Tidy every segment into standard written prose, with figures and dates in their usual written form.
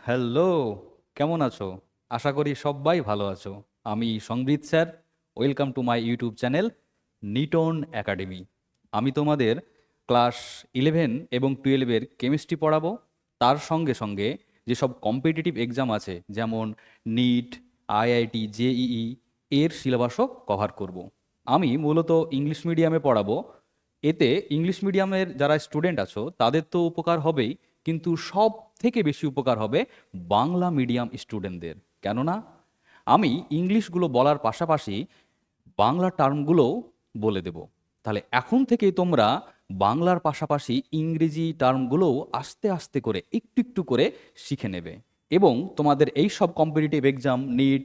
Hello, কেমন আছো? আশা করি সবাই ভালো আছো। আমি সংবৃত sir. Welcome to my YouTube channel নিটন একাডেমি। আমি তোমাদের ক্লাস 11 এবং 12-এর কেমিস্ট্রি পড়াবো। তার সঙ্গে সঙ্গে যেসব কম্পিটিটিভ এক্সাম আছে, যেমন নিট, আইআইটি, জেইই, এর সিলেবাসও কভার করব। আমি মূলত ইংলিশ মিডিয়ামে পড়াবো। এতে ইংলিশ মিডিয়ামের যারা স্টুডেন্ট আছো তাদের তো উপকার হবেই, কিন্তু সব থেকে বেশি উপকার হবে বাংলা মিডিয়াম স্টুডেন্টদের। কেননা আমি ইংলিশগুলো বলার পাশাপাশি বাংলা টার্মগুলোও বলে দেব। তাহলে এখন থেকে তোমরা বাংলার পাশাপাশি ইংরেজি টার্মগুলোও আস্তে আস্তে করে একটু একটু করে শিখে নেবে, এবং তোমাদের এই সব কম্পিটিটিভ এক্সাম নিট,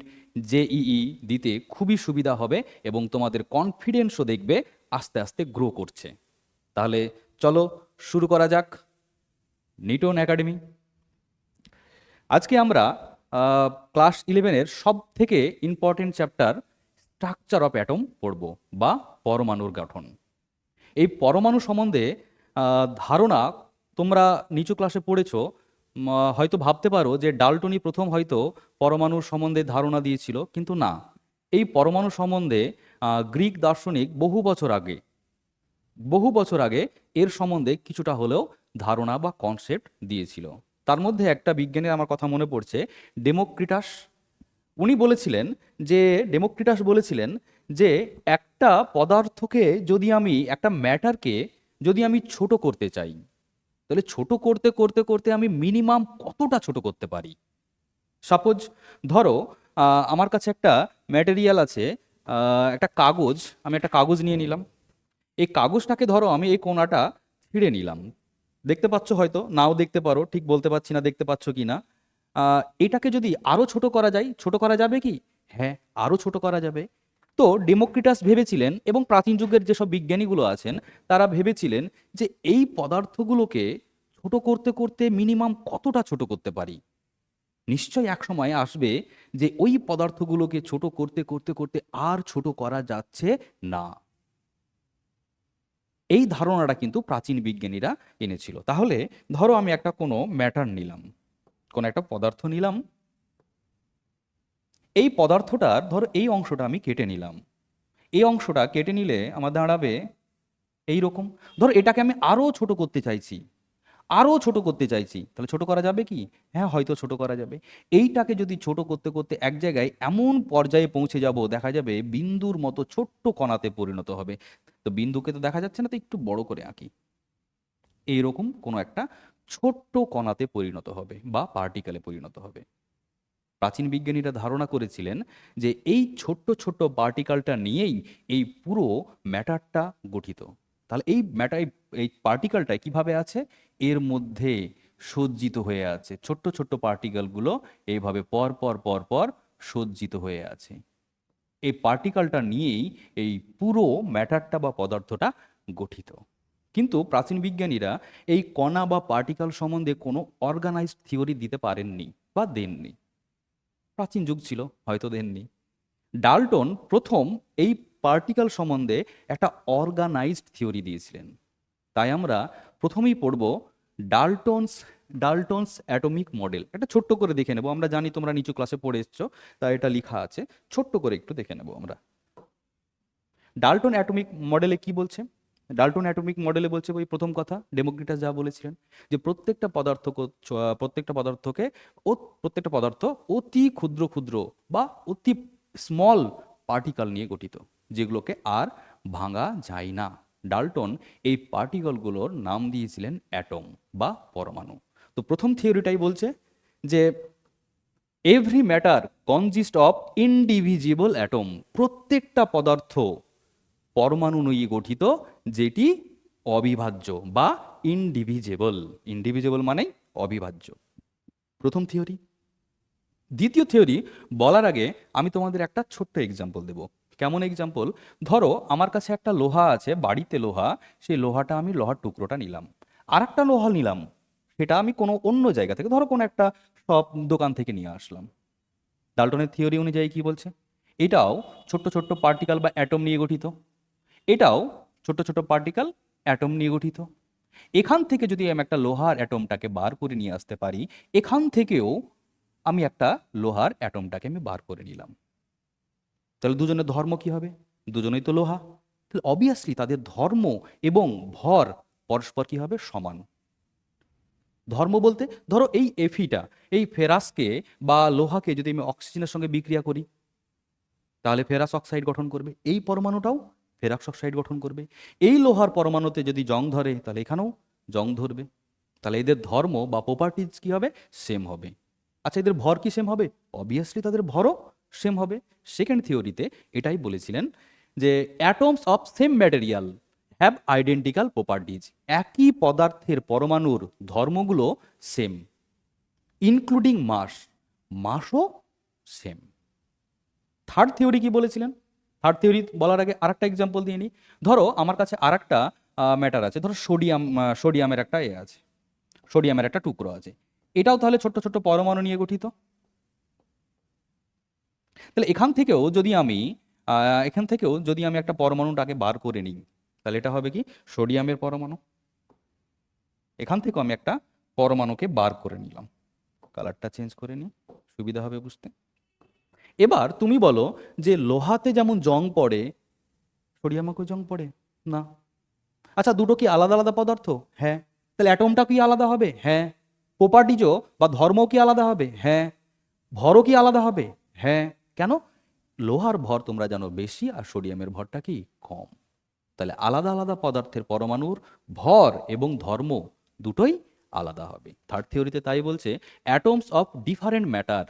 জেইই দিতে খুবই সুবিধা হবে, এবং তোমাদের কনফিডেন্সও দেখবে আস্তে আস্তে গ্রো করছে। তাহলে চলো শুরু করা যাক নিটন একাডেমি। আজকে আমরা ক্লাস 11-এর সব থেকে important chapter structure of atom পড়ব, বা পরমাণুর গঠন। এই পরমাণু সম্বন্ধে ধারণা তোমরা নিচু ক্লাসে পড়েছো। হয়তো ভাবতে পারো যে ডাল্টনই প্রথম হয়তো পরমাণুর সম্বন্ধে ধারণা দিয়েছিল, কিন্তু না। এই পরমাণু সম্বন্ধে গ্রিক দার্শনিক বহু বছর আগে এর সম্বন্ধে কিছুটা হলেও ধারণা বা কনসেপ্ট দিয়েছিল। তার মধ্যে একটা বিজ্ঞানীর আমার কথা মনে পড়ছে, ডেমোক্রিটাস। উনি বলেছিলেন যে ডেমোক্রিটাস বলেছিলেন যে একটা পদার্থকে যদি আমি, একটা ম্যাটারকে যদি আমি ছোট করতে চাই, তাহলে ছোট করতে করতে করতে আমি মিনিমাম কতটা ছোট করতে পারি। সাপোজ ধরো আমার কাছে একটা ম্যাটেরিয়াল আছে, একটা কাগজ। আমি একটা কাগজ নিয়ে নিলাম। এই কাগজটাকে ধরো আমি এই কোণাটা ছিঁড়ে নিলাম। দেখতে পাচ্ছ, হয়তো নাও দেখতে পারো, ঠিক বলতে পারছি না দেখতে পাচ্ছ কি না। এটাকে যদি আরো ছোট করা যায়, ছোট করা যাবে কি? হ্যাঁ, আরো ছোট করা যাবে। তো ডেমোক্রিটাস ভেবেছিলেন, এবং প্রাচীন যুগের যেসব বিজ্ঞানীগুলো আছেন তারা ভেবেছিলেন যে এই পদার্থগুলোকে ছোট করতে করতে মিনিমাম কতটা ছোট করতে পারি। নিশ্চয়ই এক সময় আসবে যে ওই পদার্থগুলোকে ছোট করতে করতে করতে আর ছোট করা যাচ্ছে না। এই ধারণাটা কিন্তু প্রাচীন বিজ্ঞানীরা এনেছিল। তাহলে ধরো আমি একটা কোনো ম্যাটার নিলাম, কোনো একটা পদার্থ নিলাম। এই পদার্থটার ধরো এই অংশটা আমি কেটে নিলাম। এই অংশটা কেটে নিলে আমার দাঁড়াবে এই রকম। ধরো এটাকে আমি আরো ছোট করতে চাইছি, আরো ছোট করতে চাইছি, তাহলে ছোট করা যাবে কি? হ্যাঁ, হয়তো ছোট করা যাবে। এইটাকে যদি ছোট করতে করতে এক জায়গায় এমন পর্যায়ে পৌঁছে যাব, দেখা যাবে বিন্দুর মতো ছোট্ট কণাতে পরিণত হবে। তো বিন্দুকে তো দেখা যাচ্ছে না, তো একটু বড় করে আঁকি। এইরকম কোনো একটা ছোট্ট কণাতে পরিণত হবে, বা পার্টিকেলে পরিণত হবে। প্রাচীন বিজ্ঞানীরা ধারণা করেছিলেন যে এই ছোট্ট ছোট্ট পার্টিকেলটা নিয়েই এই পুরো ম্যাটারটা গঠিত। তাহলে এই ম্যাটার, এই পার্টিকেলটা কিভাবে আছে? এর মধ্যে সজ্জিত হয়ে আছে, ছোট্ট ছোট্ট পার্টিকেলগুলো এইভাবে পর পর পর পর সজ্জিত হয়ে আছে। এই পার্টিকেলটা নিয়েই এই পুরো ম্যাটারটা বা পদার্থটা গঠিত। কিন্তু প্রাচীন বিজ্ঞানীরা এই কণা বা পার্টিকেল সম্বন্ধে কোনো অর্গানাইজড থিওরি দিতে পারেননি বা দেননি। প্রাচীন যুগ ছিল, হয়তো দেননি। ডাল্টন প্রথম এই পার্টিকেল সম্বন্ধে একটা অর্গানাইজড থিওরি দিয়েছিলেন। তাই আমরা প্রথমেই পড়ব ডাল্টনস ডাল্টনস অ্যাটমিক মডেল। এটা ছোট্ট করে দেখে নেব। আমরা জানি তোমরা নিচু ক্লাসে পড়ে এসছো, তাই এটা লেখা আছে, ছোট্ট করে একটু দেখে নেব আমরা। ডাল্টন অ্যাটমিক মডেলে কি বলছে? ডাল্টন অ্যাটমিক মডেলে বলছে ওই প্রথম কথা ডেমোক্রিটাস যা বলেছিলেন, যে প্রত্যেকটা পদার্থকে প্রত্যেকটা পদার্থ অতি ক্ষুদ্র ক্ষুদ্র বা অতি স্মল পার্টিকেল নিয়ে গঠিত, যেগুলোকে আর ভাঙা যায় না। ডাল্টন এই পার্টিকেলগুলোর নাম দিয়েছিলেন অ্যাটম বা পরমাণু। তো প্রথম থিওরিটাই বলছে যে every matter consist of indivisible atom. প্রত্যেকটা পদার্থ পরমাণু নিয়ে গঠিত, যেটি অবিভাজ্য বা ইনডিভিজেবল। ইনডিভিজেবল মানে অবিভাজ্য। প্রথম থিওরি। দ্বিতীয় থিওরি বলার আগে আমি তোমাদের একটা ছোট্ট এক্সাম্পল দেব। কেমন এক্সাম্পল? ধরো আমার কাছে একটা লোহা আছে, বাড়িতে লোহা। সেই লোহাটা, আমি লোহার টুকরোটা নিলাম। আর একটা লোহা নিলাম, সেটা আমি কোনো অন্য জায়গা থেকে, ধরো কোনো একটা শপ দোকান থেকে নিয়ে আসলাম। ডাল্টনের থিওরি অনুযায়ী কি বলছে? এটাও ছোট্ট ছোট্ট পার্টিকেল বা অ্যাটম নিয়ে গঠিত। এটাও ছোট ছোট পার্টিকেল অ্যাটম নিয়ে গঠিত। এখান থেকে যদি আমি একটা লোহার অ্যাটমটাকে বার করে নিয়ে আসতে পারি, এখান থেকেও আমি একটা লোহার অ্যাটমটাকে আমি বার করে নিলাম, তাহলে দুজনের ধর্ম কি হবে? দুজনেই তো লোহা, তাহলে অবভিয়াসলি তাদের ধর্ম এবং ভর পরস্পর কি হবে? সমান। ধর্ম বলতে ধরো এই এফিটা, এই ফেরাসকে বা লোহাকে যদি আমি অক্সিজেনের সঙ্গে বিক্রিয়া করি, তাহলে ফেরাস অক্সাইড গঠন করবে, এই পরমাণুটাও ফেরাস অক্সাইড গঠন করবে। এই লোহার পরমাণুতে যদি জং ধরে তাহলে এখানেও জং ধরবে, তাহলে এদের ধর্ম বা প্রপার্টিজ কি হবে? সেম হবে। আচ্ছা, এদের ভর কি সেম হবে? অবভিয়াসলি তাদের ভরও সেম হবে। সেকেন্ড থিওরিতে এটাই বলেছিলেন যে atoms of same material have identical properties, একই পদার্থের পরমাণুর ধর্মগুলো সেম, ইনক্লুডিং মাস, মাসও সেম। থার্ড থিওরি কি বলেছিলেন? থার্ড থিওরি বলার আগে আরেকটা এক্সাম্পল দিয়ে নিই। ধরো আমার কাছে আরেকটা ম্যাটার আছে, ধরো সোডিয়ামের একটা আছে, সোডিয়ামের একটা টুকরো আছে, এটাও তাহলে ছোট্ট ছোট্ট পরমাণু নিয়ে গঠিত। তাহলে এখান থেকেও যদি আমি একটা পরমাণুটাকে বার করে নিই, তাহলে এটা হবে কি? সোডিয়ামের পরমাণু। এখান থেকেও আমি একটা পরমাণুকে বার করে নিলাম, কালারটা চেঞ্জ করে নিই, সুবিধা হবে বুঝতে। এবার তুমি বলো যে লোহাতে যেমন জং পড়ে, সোডিয়ামেও জং পড়ে না? আচ্ছা, দুটো কি আলাদা আলাদা পদার্থ? হ্যাঁ। তাহলে অ্যাটমটা কি আলাদা হবে? হ্যাঁ। প্রপার্টিজও বা ধর্ম কি আলাদা হবে? হ্যাঁ। ভরও কি আলাদা হবে? হ্যাঁ। কেন? লোহার ভর তোমরা জানো বেশি, আর সোডিয়ামের ভরটা কি? কম। তাহলে আলাদা আলাদা পদার্থের পরমাণুর ভর এবং ধর্ম দুটোই আলাদা হবে। থার্ড থিওরিতে তাই বলছে, অ্যাটমস অফ ডিফারেন্ট ম্যাটার,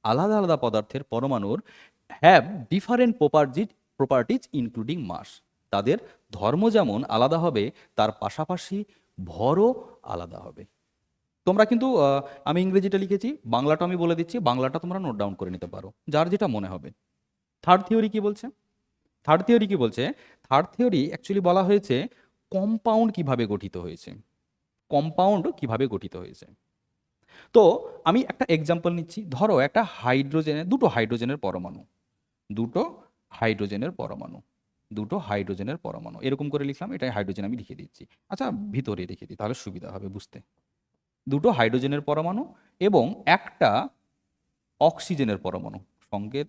আলাদা আলাদা পদার্থের পরমাণুর হ্যাভ ডিফারেন্ট প্রপার্টিজ ইনক্লুডিং মাস, তাদের ধর্ম যেমন আলাদা হবে তার পাশাপাশি ভরও আলাদা হবে। তোমরা কিন্তু আমি ইংরেজিটা লিখেছি, বাংলাটা আমি বলে দিচ্ছি, বাংলাটা তোমরা নোট ডাউন করে নিতে পারো, যার যেটা মনে হবে। থার্ড থিওরি কি বলছে? থার্ড থিওরি কি বলছে? থার্ড থিওরি অ্যাকচুয়ালি বলা হয়েছে কম্পাউন্ড কিভাবে গঠিত হয়েছে, কম্পাউন্ড কিভাবে গঠিত হয়েছে। তো আমি একটা এক্সাম্পল নিচ্ছি, ধরো একটা দুটো হাইড্রোজেনের পরমাণু, দুটো হাইড্রোজেনের পরমাণু, দুটো হাইড্রোজেনের পরমাণু, এরকম করে লিখলাম, এটাই হাইড্রোজেন আমি লিখে দিচ্ছি। আচ্ছা, ভিতরে রেখে দিই তাহলে সুবিধা হবে বুঝতে। দুটো হাইড্রোজেনের পরমাণু এবং একটা অক্সিজেনের পরমাণু, সংকেত,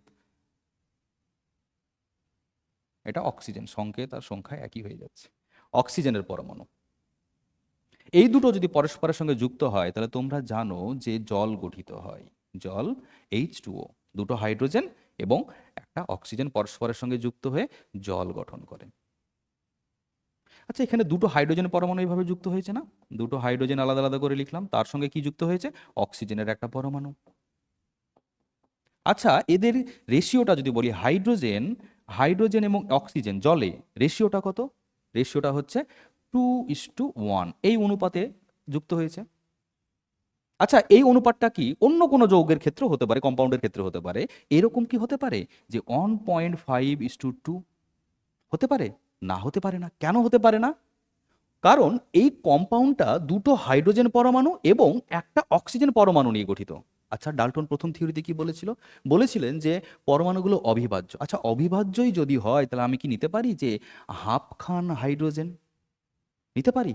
এটা অক্সিজেন, সংকেত আর সংখ্যা একই হয়ে যাচ্ছে, অক্সিজেনের পরমাণু। এই দুটো যদি পরস্পরের সঙ্গে যুক্ত হয় তাহলে তোমরা জানো যে জল গঠিত হয়, জল H2O, দুটো হাইড্রোজেন এবং একটা অক্সিজেন পরস্পরের সঙ্গে যুক্ত হয়ে জল গঠন করে। আচ্ছা, এখানে দুটো হাইড্রোজেন পরমাণু এইভাবে যুক্ত হয়েছে না? দুটো হাইড্রোজেন আলাদা আলাদা করে লিখলাম, তার সঙ্গে কি যুক্ত হয়েছে? অক্সিজেনের একটা পরমাণু। আচ্ছা, এদের রেশিওটা যদি বলি, হাইড্রোজেন হাইড্রোজেন এবং অক্সিজেন জলে রেশিওটা কত? রেশিওটা হচ্ছে 2:1, এই অনুপাতে যুক্ত হয়েছে। আচ্ছা, এই অনুপাতটা কি অন্য কোনো যৌগের ক্ষেত্রে হতে পারে, কম্পাউন্ডের ক্ষেত্রে হতে পারে, এরকম কি হতে পারে যে 1.5:2 হতে পারে? না, হতে পারে না। কেন হতে পারে না? কারণ এই কম্পাউন্ডটা দুটো হাইড্রোজেন পরমাণু এবং একটা অক্সিজেন পরমাণু নিয়ে গঠিত। আচ্ছা, ডাল্টন প্রথম থিওরিতে কি বলেছিল? বলেছিলেন যে পরমাণুগুলো অবিভাজ্য। আচ্ছা, অবিভাজ্যই যদি হয় তাহলে আমি কি নিতে পারি যে হাফ খান হাইড্রোজেন? নিতে পারি?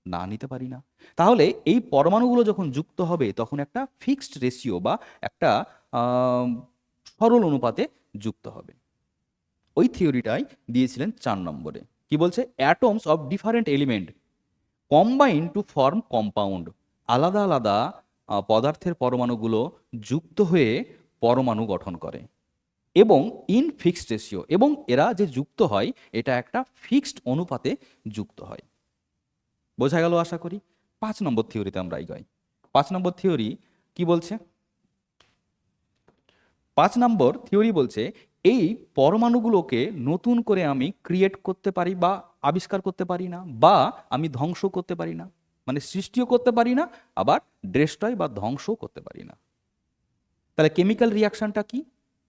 না, নিতে পারি না। তাহলে এই পরমাণুগুলো যখন যুক্ত হবে তখন একটা ফিক্সড রেশিও বা একটা আম, সরল অনুপাতে যুক্ত হবে। ওই থিওরিটাই দিয়েছিলেন 4 নম্বরে। কি বলছে? Atoms of different element combine to form compound, আলাদা আলাদা পদার্থের পরমাণুগুলো যুক্ত হয়ে পরমাণু গঠন করে এবং ইন ফিক্সড রেশিও, এবং এরা যে যুক্ত হয় এটা একটা ফিক্সড অনুপাতে যুক্ত হয়। বোঝা গেল আশা করি। 5 নম্বর থিওরিতে আমরা এগোই। 5 নম্বর থিওরি কি বলছে? 5 নম্বর থিওরি বলছে এই পরমাণুগুলোকে নতুন করে আমি ক্রিয়েট করতে পারি বা আবিষ্কার করতে পারি না, বা আমি ধ্বংস করতে পারি না, মানে সৃষ্টিও করতে পারি না, আবার ডেস্ট্রয় বা ধ্বংসও করতে পারি না। তাহলে কেমিক্যাল রিয়াকশনটা কি?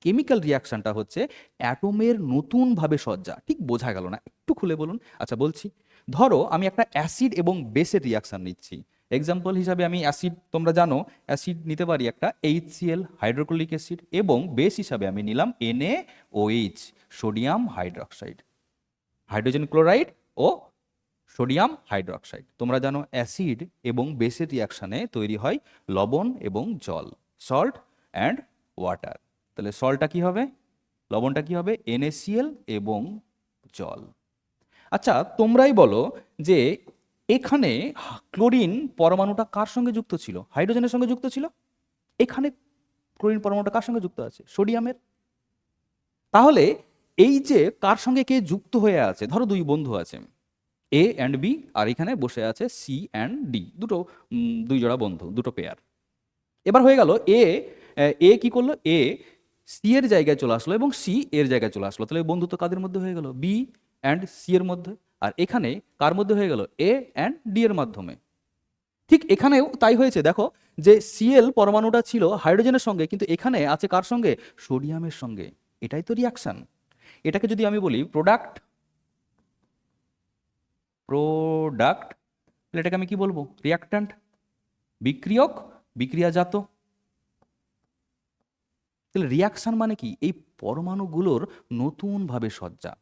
কেমিক্যাল রিয়াকশনটা হচ্ছে অ্যাটমের নতুনভাবে সজ্জা। ঠিক বোঝা গেল না, একটু খুলে বলুন। আচ্ছা, বলছি, ধরো আমি একটা অ্যাসিড এবং বেসের রিয়াকশন নিচ্ছি। এক্সাম্পল হিসাবে আমি অ্যাসিড, তোমরা জানো অ্যাসিড নিতে পারি একটা HCl হাইড্রোক্লোরিক অ্যাসিড, এবং বেস হিসাবে আমি নিলাম NaOH sodium hydroxide, hydrogen chloride ও সোডিয়াম হাইড্রোক্সাইড। তোমরা জানো অ্যাসিড এবং বেসের রিয়াকশানে তৈরি হয় লবণ এবং জল, সল্ট অ্যান্ড ওয়াটার। তাহলে সল্টটা কি হবে, লবণটা কি হবে, NaCl এবং জল। আচ্ছা তোমরাই বলো যে এখানে ক্লোরিন পরমাণুটা কার সঙ্গে যুক্ত ছিল, হাইড্রোজেনের সঙ্গে যুক্ত ছিল। এখানে ক্লোরিন পরমাণুটা কার সঙ্গে যুক্ত আছে, সোডিয়ামের। তাহলে এই যে কার সঙ্গে কে যুক্ত হয়ে আছে, ধরো দুই বন্ধু আছে A অ্যান্ড B, আর এখানে বসে আছে C অ্যান্ড D, দুটো দুই জোড়া বন্ধু, দুটো পেয়ার। এবার হয়ে গেল এ কি করলো, এ সি এর জায়গায় চলে আসলো এবং সি এর জায়গায় চলে আসলো। তাহলে বন্ধুত্ব কাদের মধ্যে হয়ে গেল, বি অ্যান্ড সি এর মধ্যে। আর এখানে কার মধ্যে হয়ে গেল, এ অ্যান্ড ডি এর মাধ্যমে। ঠিক এখানেও তাই হয়েছে, দেখো যে সিএল পরমাণুটা ছিল হাইড্রোজেনের সঙ্গে, কিন্তু এখানে আছে কার সঙ্গে, সোডিয়ামের সঙ্গে। এটাই তো রিয়াকশন। এটাকে যদি আমি বলি প্রোডাক্ট, প্রোডাক্ট, তাহলে এটাকে আমি কি বলবো, রিয়াক্ট্যান্ট, বিক্রিয়ক, বিক্রিয়াজাত। তাহলে রিয়াকশন মানে কি, এই পরমাণুগুলোর নতুনভাবে সজ্জা।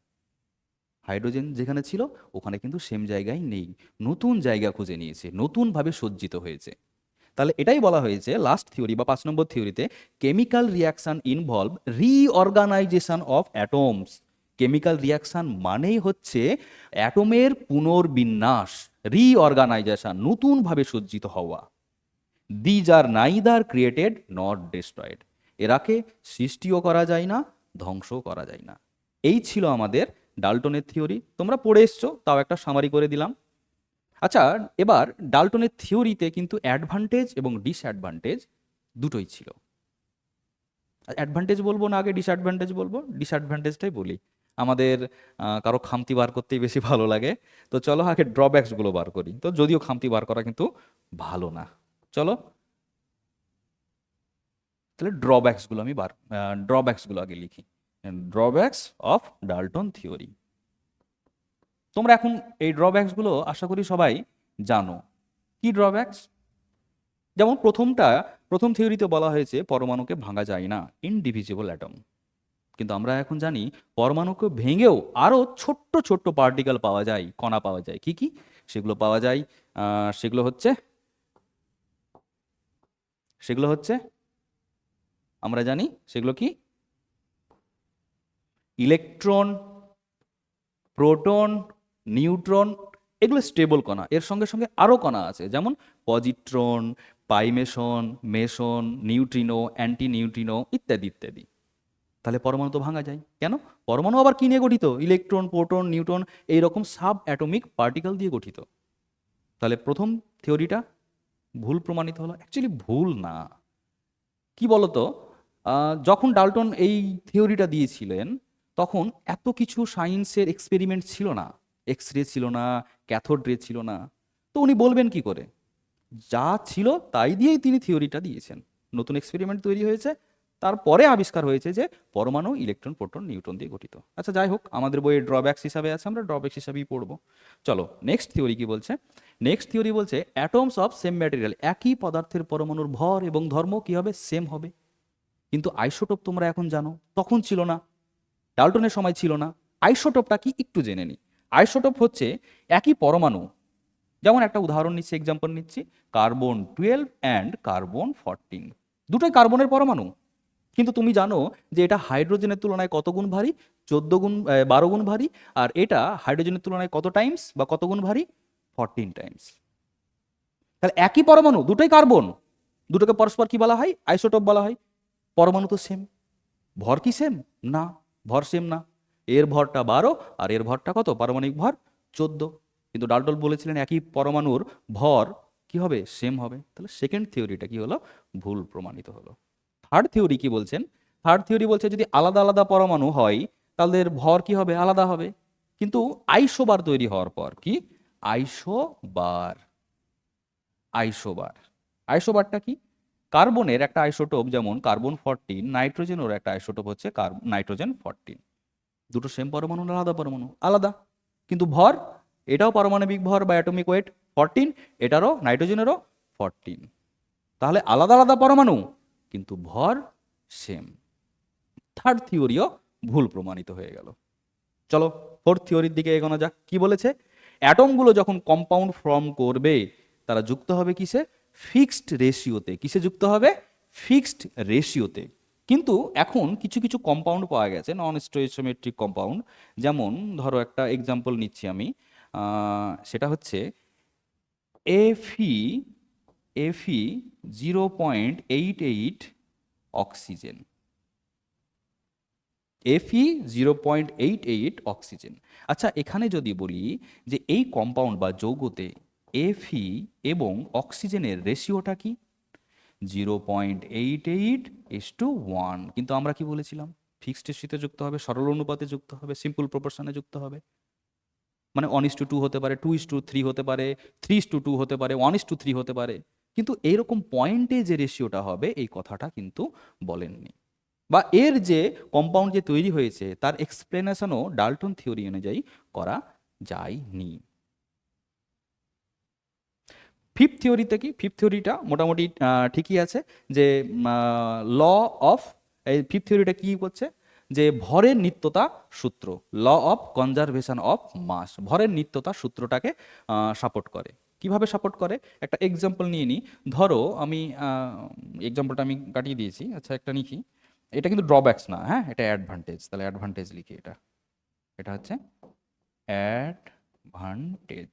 হাইড্রোজেন যেখানে ছিল ওখানে কিন্তু সেম জায়গায় নেই, নতুন জায়গা খুঁজে নিয়েছে, নতুনভাবে সজ্জিত হয়েছে। তাহলে এটাই বলা হয়েছে লাস্ট থিওরি বা 5 নম্বর থিওরিতে, chemical reaction involve reorganization of atoms. Chemical reaction মানেই হচ্ছে অ্যাটমের পুনর্বিন্যাস, রিঅর্গানাইজেশন, নতুনভাবে সজ্জিত হওয়া। These are neither created not destroyed. এরাকে সৃষ্টিও করা যায় না, ধ্বংসও করা যায় না। এই ছিল আমাদের ডাল্টনের থিওরি। তোমরা পড়ে এসছো, তাও একটা সামারি করে দিলাম। আচ্ছা এবার ডাল্টনের থিওরিতে কিন্তু অ্যাডভান্টেজ এবং ডিসঅ্যাডভান্টেজ দুটোই ছিল। অ্যাডভান্টেজ বলবো না আগে ডিসঅ্যাডভান্টেজ বলবো, ডিসঅ্যাডভান্টেজটাই বলি। আমাদের কারো খামতি বার করতেই বেশি ভালো লাগে, তো চলো আগে ড্রব্যাকসগুলো বার করি। তো যদিও খামতি বার করা কিন্তু ভালো না, চলো তাহলে ড্রব্যাকসগুলো আমি ড্রব্যাকসগুলো আগে লিখি। Drawbacks of Dalton theory. তোমরা এখন এই ড্রব্যাকসগুলো আশা করি সবাই জানো। কি ড্রব্যাকস? যেমন প্রথম থিওরিতে বলা হয়েছে পরমাণুকে ভাঙা যায় না, ইনডিভিজিবল অ্যাটম। কিন্তু আমরা এখন জানি পরমাণুকে ভেঙেও আরো ছোট্ট ছোট্ট পার্টিকেল পাওয়া যায়, কণা পাওয়া যায়। কি কি সেগুলো পাওয়া যায়? সেগুলো হচ্ছে আমরা জানি সেগুলো কি, ইলেকট্রন, প্রোটন, নিউট্রন, এগুলো স্টেবল কণা। এর সঙ্গে সঙ্গে আরও কণা আছে, যেমন positron, pi meson, meson, neutrino, anti neutrino ইত্যাদি ইত্যাদি। তাহলে পরমাণু তো ভাঙা যায় কেন? পরমাণু আবার কি নিয়ে গঠিত, ইলেকট্রন, প্রোটন, নিউট্রন, এইরকম সাব অ্যাটমিক পার্টিকেল দিয়ে গঠিত। তাহলে প্রথম থিওরিটা ভুল প্রমাণিত হলো। অ্যাকচুয়ালি ভুল না, কি বলতো, যখন ডাল্টন এই থিওরিটা দিয়েছিলেন তখন এত কিছু সায়েন্সের এক্সপেরিমেন্ট ছিল না, এক্স রে ছিল না, ক্যাথোড রে ছিল না। তো উনি বলবেন কি করে, যা ছিল তাই দিয়েই তিনি থিওরিটা দিয়েছেন। নতুন এক্সপেরিমেন্ট তৈরি হয়েছে, তারপরে আবিষ্কার হয়েছে যে পরমাণু ইলেকট্রন, প্রোটন, নিউট্রন দিয়ে গঠিত। আচ্ছা যাই হোক, আমাদের বইয়ে ড্রব্যাকস হিসাবে আছে, আমরা ড্রব্যাকস হিসাবেই পড়বো। চলো নেক্সট থিওরি কি বলছে। নেক্সট থিওরি বলছে অ্যাটমস অফ সেম ম্যাটেরিয়াল, একই পদার্থের পরমাণুর ভর এবং ধর্ম কি হবে, সেম হবে। কিন্তু আইসোটোপ তোমরা এখন জানো, তখন ছিল না, ডাল্টনের সময় ছিল না। আইসোটোপটা কি একটু জেনে নিই। আইসোটোপ হচ্ছে একই পরমাণু, যেমন একটা উদাহরণ নিচ্ছি, এক্সাম্পল নিচ্ছি, কার্বন 12 অ্যান্ড কার্বন 14, দুটোই কার্বনের পরমাণু। কিন্তু তুমি জানো যে এটা হাইড্রোজেনের তুলনায় কত গুণ ভারী, 12 গুণ ভারী। আর এটা হাইড্রোজেনের তুলনায় কত টাইমস বা কত গুণ ভারী, 14 টাইমস। তাহলে একই পরমাণু, দুটোই কার্বন, দুটোকে পরস্পর কি বলা হয়, আইসোটোপ বলা হয়। পরমাণু তো সেম, ভর কি সেম না, ভর সেম না। এর ভরটা 12 আর এর ভরটা কত, পারমাণবিক ভর 14। কিন্তু ডাল্টন বলেছিলেন একই পরমাণুর ভর কি হবে, সেম হবে। তাহলে সেকেন্ড থিওরিটা কি হলো, ভুল প্রমাণিত হলো। থার্ড থিওরি কি বলছেন, থার্ড থিওরি বলছে যদি আলাদা আলাদা পরমাণু হয় তাদের ভর কি হবে, আলাদা হবে। কিন্তু আইসোবার তৈরি হওয়ার পর কি, আইসোবার, আইসোবার, আইসোবারটা কি, কার্বনের একটা আইসোটোপ যেমন কার্বন 14, নাইট্রোজেনের একটা আইসোটোপ হচ্ছে নাইট্রোজেন 14। দুটো সেম পরমাণু না আলাদা পরমাণু, আলাদা। কিন্তু ভর, এটাও পারমাণবিক ভর বা অ্যাটমিক ওয়েট 14, এটারও নাইট্রোজেনেরও 14। তাহলে আলাদা আলাদা পরমাণু কিন্তু ভর সেম। থার্ড থিওরিও ভুল প্রমাণিত হয়ে গেল। চলো ফোর্থ থিওরির দিকে এগোনো যাক। কি বলেছে, অ্যাটমগুলো যখন কম্পাউন্ড ফর্ম করবে তারা যুক্ত হবে কিসে? ফিক্সড রেশিওতে। কিসে যুক্ত হবে? ফিক্সড রেশিওতে। কিন্তু এখন কিছু কিছু কম্পাউন্ড পাওয়া গেছে, নন স্টোইচিওমেট্রিক কম্পাউন্ড। যেমন ধরো একটা এক্সাম্পল নিচ্ছি আমি, সেটা হচ্ছে এফি এফি 0.88 অক্সিজেন। এফি 0.88 অক্সিজেন। আচ্ছা, এখানে যদি বলি যে এই কম্পাউন্ড বা যৌগতে এফি এবং অক্সিজেনের রেশিওটা কি? 0.88:1। কিন্তু আমরা কি বলেছিলাম? ফিক্সড রেশিওতে যুক্ত হবে, সরল অনুপাতে যুক্ত হবে, সিম্পল প্রপোর্শনে যুক্ত হবে। মানে 1:2 হতে পারে, 2:3 হতে পারে, 3:2 হতে পারে, 1:3 হতে পারে। কিন্তু এইরকম পয়েন্টে যে রেশিওটা হবে এই কথাটা কিন্তু বলেননি। বা এর যে কম্পাউন্ড যে তৈরি হয়েছে তার এক্সপ্লেনেশনও ডাল্টন থিওরি অনুযায়ী করা যায়নি। ফিফথ থিওরিতে কি? ফিফথ থিওরিটা মোটামুটি ঠিকই আছে, যে ল অফ, এই ফিফথ থিওরিটা কি করছে? যে ভরের নিত্যতা সূত্র, law of conservation of mass, ভরের নিত্যতা সূত্রটাকে সাপোর্ট করে। কিভাবে সাপোর্ট করে? একটা এক্সাম্পল নিয়ে নিই। ধরো আমি এক্সাম্পলটা আমি কাটিয়ে দিয়েছি, আচ্ছা একটা লিখি। এটা কিন্তু ড্রব্যাকস না, হ্যাঁ, এটা অ্যাডভান্টেজ। তাহলে অ্যাডভান্টেজ লিখি। এটা এটা হচ্ছে অ্যাডভান্টেজ।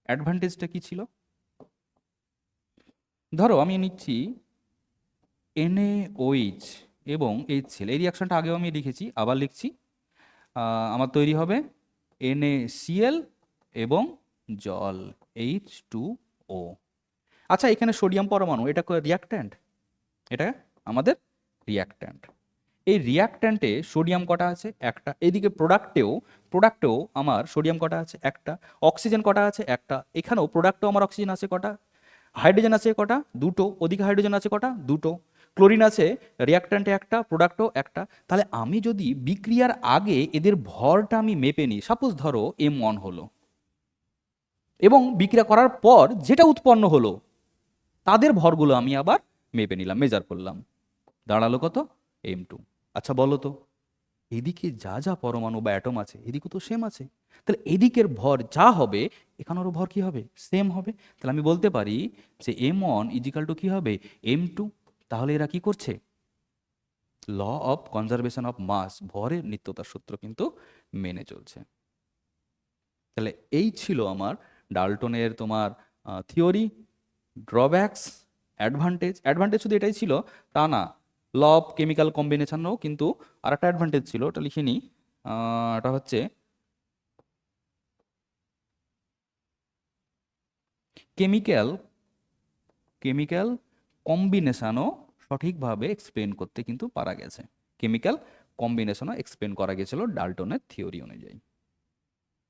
অ্যাডভান্টেজটা কি ছিল? ধরো আমি নিচ্ছি NaOH এবং HCl। এই রিয়াকশনটা আগেও আমি লিখেছি, আবার লিখছি। আমার তৈরি হবে NaCl এবং জল, H2O। আচ্ছা, এখানে সোডিয়াম পরমাণু, এটা রিয়াক্ট্যান্ট, এটা আমাদের রিয়াক্ট্যান্ট। এই রিয়াক্ট্যান্টে সোডিয়াম কটা আছে? একটা। এদিকে প্রোডাক্টেও আমার সোডিয়াম কটা আছে? একটা। অক্সিজেন কটা আছে? একটা। এখানেও প্রোডাক্টেও আমার অক্সিজেন আছে কটা? হাইড্রোজেন আছে কটা? দুটো। ওদিকে হাইড্রোজেন আছে কটা? দুটো। ক্লোরিন আছে রিয়াক্ট্যান্টে একটা, প্রোডাক্টও একটা। তাহলে আমি যদি বিক্রিয়ার আগে এদের ভরটা আমি মেপে নিই, সাপোজ ধরো M1 হলো, এবং বিক্রিয়া করার পর যেটা উৎপন্ন হলো তাদের ভরগুলো আমি আবার মেপে নিলাম, মেজার করলাম, দাঁড়ালো কত? M2। আচ্ছা বলো তো, এদিকে যা যা পরমাণু বা অ্যাটম আছে এদিকে তো সেম আছে, তাহলে এদিকের ভর যা হবে এখানেরও ভর কি হবে? সেম হবে। তাহলে আমি বলতে পারি যে M1 ইজিক্যাল টু কি হবে? M2। তাহলে এরা কি করছে? Law of conservation of mass, ভরের নিত্যতার সূত্র কিন্তু মেনে চলছে। তাহলে এই ছিল আমার ডাল্টনের তোমার থিওরি, ড্রব্যাকস, অ্যাডভান্টেজ। অ্যাডভান্টেজ শুধু এটাই ছিল তা না, ল অফ কেমিক্যাল কম্বিনেশনও কিন্তু আর একটা অ্যাডভান্টেজ ছিল, ওটা লিখে নিই। এটা হচ্ছে কেমিক্যাল কেমিক্যাল কম্বিনেশনও সঠিকভাবে এক্সপ্লেন করতে কিন্তু পারা গেছে। কেমিক্যাল কম্বিনেশনও এক্সপ্লেন করা গেছিল ডাল্টনের থিওরি অনুযায়ী।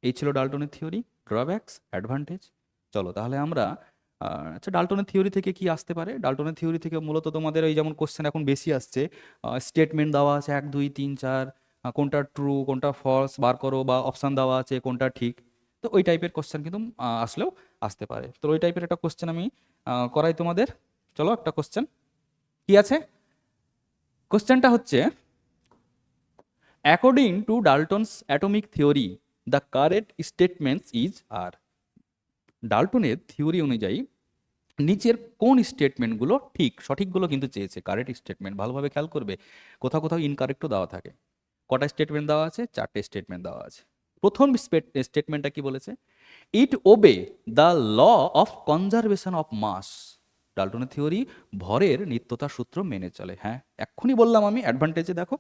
এই ছিল ডাল্টনের থিওরি, ড্রব্যাকস, অ্যাডভান্টেজ। চলো তাহলে আমরা আচ্ছা, ডাল্টনের থিওরি থেকে কি আসতে পারে? ডাল্টনের থিওরি থেকে মূলত তোমাদের এই যেমন কোশ্চেন এখন বেশি আসছে, স্টেটমেন্ট দেওয়া আছে 1 2 3 4, কোনটা ট্রু কোনটা ফলস বার করো, বা অপশান দেওয়া আছে কোনটা ঠিক। তো ওই টাইপের কোশ্চেন কিন্তু আসলেও আসতে পারে। তো ওই টাইপের একটা কোশ্চেন আমি করাই তোমাদের। চলো একটা কোশ্চেন কি আছে, কোশ্চেনটা হচ্ছে according to Dalton's atomic theory the correct statements is are. ডাল্টনের থিওরি অনুযায়ী নিচের কোন স্টেটমেন্টগুলো ঠিক? সঠিকগুলো কিন্তু চেয়েছে, কারেক্ট স্টেটমেন্ট। ভালোভাবে খেয়াল করবে, কোথাও কোথাও ইনকারেক্টও দেওয়া থাকে। কটা স্টেটমেন্ট দেওয়া আছে? 4টে স্টেটমেন্ট দেওয়া আছে। প্রথম স্টেটমেন্টটা কি বলেছে? It obey the law of conservation of mass. ডাল্টনের থিওরি ভরের নিত্যতা সূত্র মেনে চলে। হ্যাঁ, এক্ষুনি বললাম আমি, অ্যাডভান্টেজে দেখো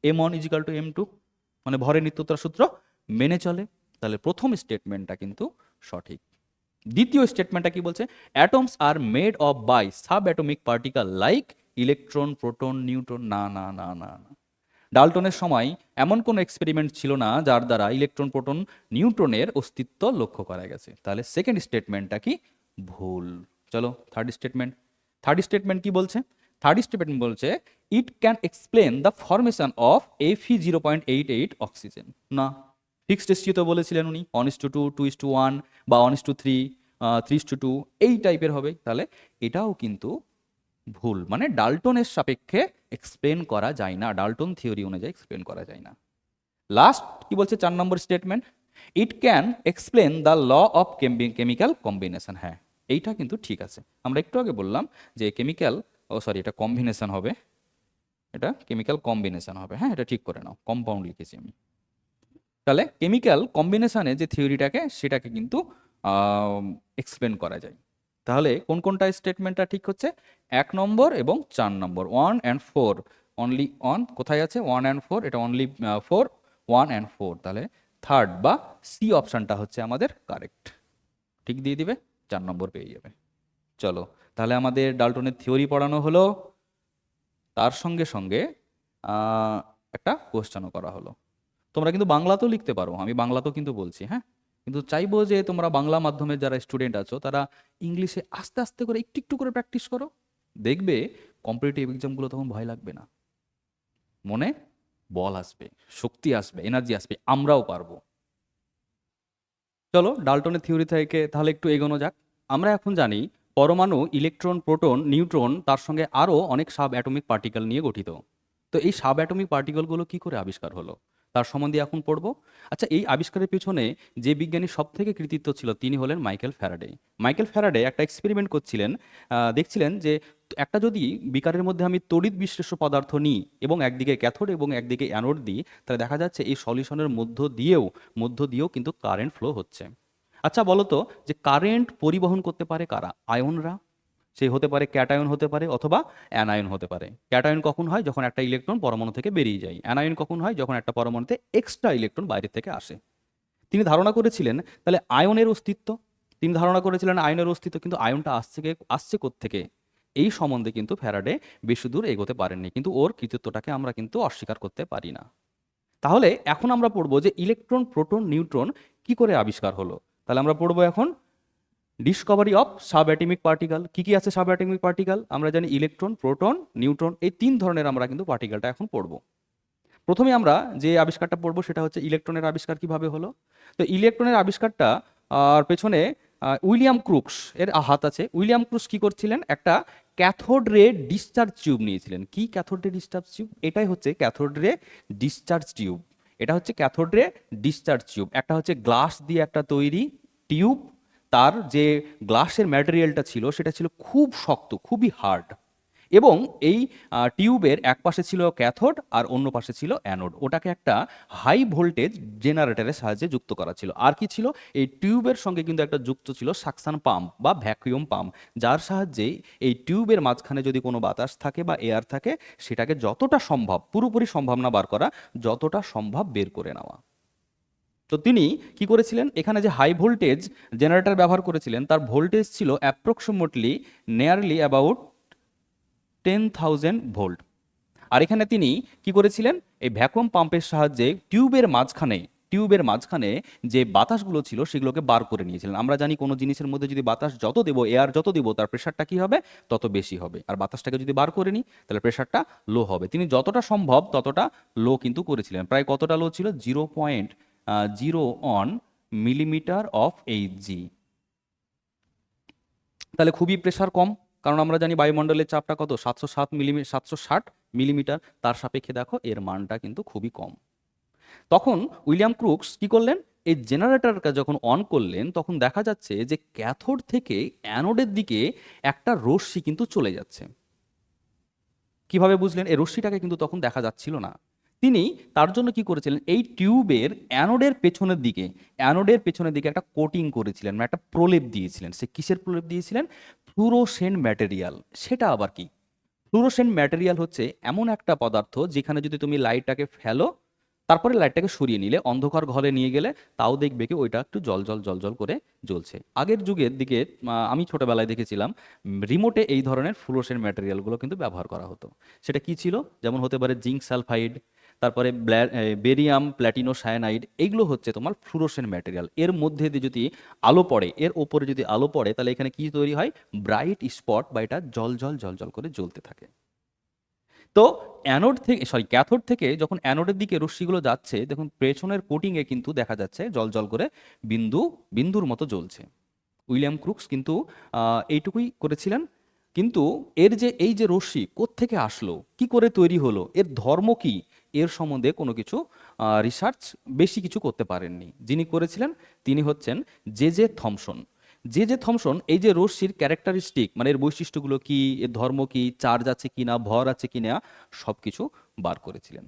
M1 ইজিক্যাল টু M2, মানে ভরের নিত্যতার সূত্র মেনে চলে। তাহলে প্রথম স্টেটমেন্টটা কিন্তু সঠিক। দ্বিতীয় স্টেটমেন্টটা কি বলছে? Atoms are made of by sub atomic particle like electron, proton, neutron. না না না না না, ডাল্টনের সময় এমন কোনো এক্সপেরিমেন্ট ছিল না যার দ্বারা ইলেকট্রন, প্রোটন, নিউট্রনের অস্তিত্ব লক্ষ্য করা গেছে। তাহলে সেকেন্ড স্টেটমেন্টটা কি? ভুল। চলো থার্ড স্টেটমেন্ট কি বলছে? থার্ড স্টেটমেন্ট বলছে ইট can explain the formation of Fe0.88 oxygen. না, ফিক্সড রেশিও তো বলেছিলেন উনি 1:2, 2:1 বা 1:3, 3:2, এই টাইপের হবে। তাহলে এটাও কিন্তু ভুল, মানে ডাল্টনের সাপেক্ষে এক্সপ্লেন করা যায় না, ডাল্টন থিওরি অনুযায়ী এক্সপ্লেন করা যায় না। লাস্ট কি বলছে? 4 number statement, it can explain the law of chemical combination. হ্যাঁ, এইটা কিন্তু ঠিক আছে। আমরা একটু আগে বললাম যে কেমিক্যাল, সরি, এটা কম্বিনেশন হবে, এটা কেমিক্যাল কম্বিনেশন হবে। হ্যাঁ, এটা ঠিক করে নাও, কম্পাউন্ড লিখেছি আমি। তাহলে কেমিক্যাল কম্বিনেশনে যে থিওরিটাকে সেটাকে কিন্তু এক্সপ্লেন করা যায়। তাহলে কোন কোনটা স্টেটমেন্টটা ঠিক হচ্ছে? 1 নম্বর এবং 4 নম্বর, 1 and 4, অনলি অন কোথায় আছে? 1 and 4, এটা অনলি 4, 1 and 4। তাহলে থার্ড বা সি অপশনটা হচ্ছে আমাদের কারেক্ট, ঠিক দিয়ে দিবে, 4 নম্বর পেয়ে যাবে। চলো, তাহলে আমাদের ডাল্টনের থিওরি পড়ানো হলো, তার সঙ্গে সঙ্গে একটা কোশ্চেনও করা হলো। তোমরা কিন্তু বাংলাতেও লিখতে পারো, আমি বাংলাতেও কিন্তু বলছি, হ্যাঁ, কিন্তু চাইবো যে তোমরা বাংলা মাধ্যমের যারা স্টুডেন্ট আছো তারা ইংলিশে আস্তে আস্তে করে একটু একটু করে প্র্যাকটিস করো, দেখবে কম্পিটিটিভ এক্সামগুলো তখন ভয় লাগবে না, মনে বল আসবে, শক্তি আসবে, এনার্জি আসবে, আমরাও পারবো। চলো ডাল্টনের থিওরি থেকে তাহলে একটু এগোনো যাক। আমরা এখন জানি পরমাণু ইলেকট্রন, প্রোটন, নিউট্রন, তার সঙ্গে আরও অনেক সাব অ্যাটমিক পার্টিকেল নিয়ে গঠিত। তো এই সাব অ্যাটমিক পার্টিকেলগুলো কি করে আবিষ্কার হলো তার সম্বন্ধে এখন পড়বো। আচ্ছা, এই আবিষ্কারের পিছনে যে বিজ্ঞানী সব থেকে কৃতিত্ব ছিল তিনি হলেন মাইকেল ফ্যারাডে। মাইকেল ফ্যারাডে একটা এক্সপেরিমেন্ট করছিলেন, দেখছিলেন যে একটা যদি বিকারের মধ্যে আমি তড়িৎ বিশ্লেষ্য পদার্থ নিই এবং একদিকে ক্যাথোড এবং একদিকে অ্যানোড দিই, তাহলে দেখা যাচ্ছে এই সলিউশনের মধ্য দিয়েও কিন্তু কারেন্ট ফ্লো হচ্ছে। আচ্ছা বলো তো, যে কারেন্ট পরিবহন করতে পারে কারা? আয়নরা। সে হতে পারে ক্যাটায়ন হতে পারে অথবা অ্যানায়ন হতে পারে। ক্যাটায়ন কখন হয়? যখন একটা ইলেকট্রন পরমাণু থেকে বেরিয়ে যায়। অ্যানায়ন কখন হয়? যখন একটা পরমাণুতে এক্সট্রা ইলেকট্রন বাইরে থেকে আসে। তিনি ধারণা করেছিলেন তাহলে আয়নের অস্তিত্ব, কিন্তু আয়নটা আসছে কোত্থেকে, এই সম্বন্ধে কিন্তু ফ্যারাডে বেশি দূর এগোতে পারেননি, কিন্তু ওর কৃতিত্বটাকে আমরা কিন্তু অস্বীকার করতে পারি না। তাহলে এখন আমরা পড়বো যে ইলেকট্রন, প্রোটন, নিউট্রন কি করে আবিষ্কার হলো। তাহলে আমরা পড়বো এখন Discovery of sub atomic particle. কি কি আছে সাব অ্যাটমিক পার্টিকেল? আমরা জানি ইলেকট্রন, প্রোটন, নিউট্রন, এই 3 ধরনের আমরা কিন্তু পার্টিকেলটা এখন পড়বো। প্রথমে আমরা যে আবিষ্কারটা পড়বো সেটা হচ্ছে ইলেকট্রনের আবিষ্কার কিভাবে হলো। তো ইলেকট্রনের আবিষ্কারটা পেছনে উইলিয়াম ক্রুক্স এর হাত আছে। উইলিয়াম ক্রুক্স কি করছিলেন? একটা ক্যাথোড রে ডিসচার্জ টিউব নিয়েছিলেন। কি ক্যাথোড রে ডিসচার্জ টিউব? এটাই হচ্ছে ক্যাথোড রে ডিসচার্জ টিউব। এটা হচ্ছে ক্যাথোড রে ডিসচার্জ টিউব। একটা হচ্ছে গ্লাস দিয়ে একটা তৈরি টিউব, তার যে গ্লাসের ম্যাটেরিয়ালটা ছিল সেটা ছিল খুব শক্ত, খুবই হার্ড, এবং এই টিউবের এক পাশে ছিল ক্যাথোড আর অন্য পাশে ছিল অ্যানোড। ওটাকে একটা হাই ভোল্টেজ জেনারেটরের সাহায্যে যুক্ত করা ছিল। আর কি ছিল? এই টিউবের সঙ্গে কিন্তু একটা যুক্ত ছিল সাকশন পাম্প বা ভ্যাকুয়াম পাম্প, যার সাহায্যে এই টিউবের মাঝখানে যদি কোনো বাতাস থাকে বা এয়ার থাকে, সেটাকে যতটা সম্ভব, পুরোপুরি সম্ভব না বার করা, যতটা সম্ভব বের করে নেওয়া। তো তিনি কি করেছিলেন? এখানে যে হাই ভোল্টেজ জেনারেটর ব্যবহার করেছিলেন তার ভোল্টেজ ছিল অ্যাপ্রক্সিমেটলি নিয়ারলি অ্যাবাউট 10,000 ভোল্ট। আর এখানে তিনি কি করেছিলেন? এই ভ্যাকুয়াম পাম্পের সাহায্যে টিউবের মাঝখানে যে বাতাসগুলো ছিল সেগুলোকে বার করে নিয়েছিলেন। আমরা জানি কোনো জিনিসের মধ্যে যদি বাতাস যত দেবো, এয়ার যত দেবো, তার প্রেশারটা কি হবে? তত বেশি হবে। আর বাতাসটাকে যদি বার করে নিই তাহলে প্রেশারটা লো হবে। তিনি যতটা সম্ভব ততটা লো কিন্তু করেছিলেন। প্রায় কতটা লো ছিল? 0.01 মিলিমিটার অফ এইচজি। তাহলে খুবই প্রেশার কম, কারণ আমরা জানি বায়ুমণ্ডলের চাপটা কত? 760 মিলিমিটার। তার সাপেক্ষে দেখো এর মানটা কিন্তু খুবই কম। তখন উইলিয়াম ক্রুক্স কি করলেন? এই জেনারেটরটা যখন অন করলেন তখন দেখা যাচ্ছে যে ক্যাথোড থেকে অ্যানোডের দিকে একটা রশ্মি কিন্তু চলে যাচ্ছে। কিভাবে বুঝলেন? এই রশ্মিটাকে কিন্তু তখন দেখা যাচ্ছিল না। তিনি তার জন্য কি করেছিলেন? এই টিউবের অ্যানোডের পেছনের দিকে একটা কোটিং করেছিলেন, মানে একটা প্রলেপ দিয়েছিলেন। সে কিসের প্রলেপ দিয়েছিলেন? Fluorescent material. সেটা আবার কি? ফ্লুরোসেন্ট ম্যাটেরিয়াল হচ্ছে এমন একটা পদার্থ যেখানে যদি তুমি লাইটটাকে ফেলো, তারপরে লাইটটাকে সরিয়ে নিলে, অন্ধকার ঘরে নিয়ে গেলে, তাও দেখবে কি ওইটা একটু জল করে জ্বলছে। আগের যুগের দিকে আমি ছোটবেলায় দেখেছিলাম রিমোটে এই ধরনের ফ্লুরোসেন্ট ম্যাটেরিয়ালগুলো কিন্তু ব্যবহার করা হতো। সেটা কি ছিল? যেমন হতে পারে জিঙ্ক সালফাইড, তারপরে বেরিয়াম প্ল্যাটিনো সায়ানাইড, এইগুলো হচ্ছে তোমার ফ্লুরোসেন্ট ম্যাটেরিয়াল। এর মধ্যে দিয়ে যদি আলো পড়ে, এর ওপরে যদি আলো পড়ে, তাহলে এখানে কি তৈরি হয়? ব্রাইট স্পট, বা এটা জল করে জ্বলতে থাকে। তো ক্যাথোড থেকে যখন অ্যানোডের দিকে রশ্মিগুলো যাচ্ছে, দেখুন পেছনের কোটিংয়ে কিন্তু দেখা যাচ্ছে জল করে বিন্দুর মতো জ্বলছে। উইলিয়াম ক্রুক্স কিন্তু এইটুকুই করেছিলেন। কিন্তু এর যে এই যে রশ্মি কোত্থেকে আসলো, কি করে তৈরি হলো, এর ধর্ম কি, এর সম্বন্ধে কোনো কিছু রিসার্চ বেশি কিছু করতে পারেননি। যিনি করেছিলেন তিনি হচ্ছেন J J Thomson. J J Thomson এই যে রশ্মির ক্যারেক্টারিস্টিক মানে এর বৈশিষ্ট্যগুলো কি, এর ধর্ম কি, চার্জ আছে কিনা, ভর আছে কিনা, সব কিছু বার করেছিলেন।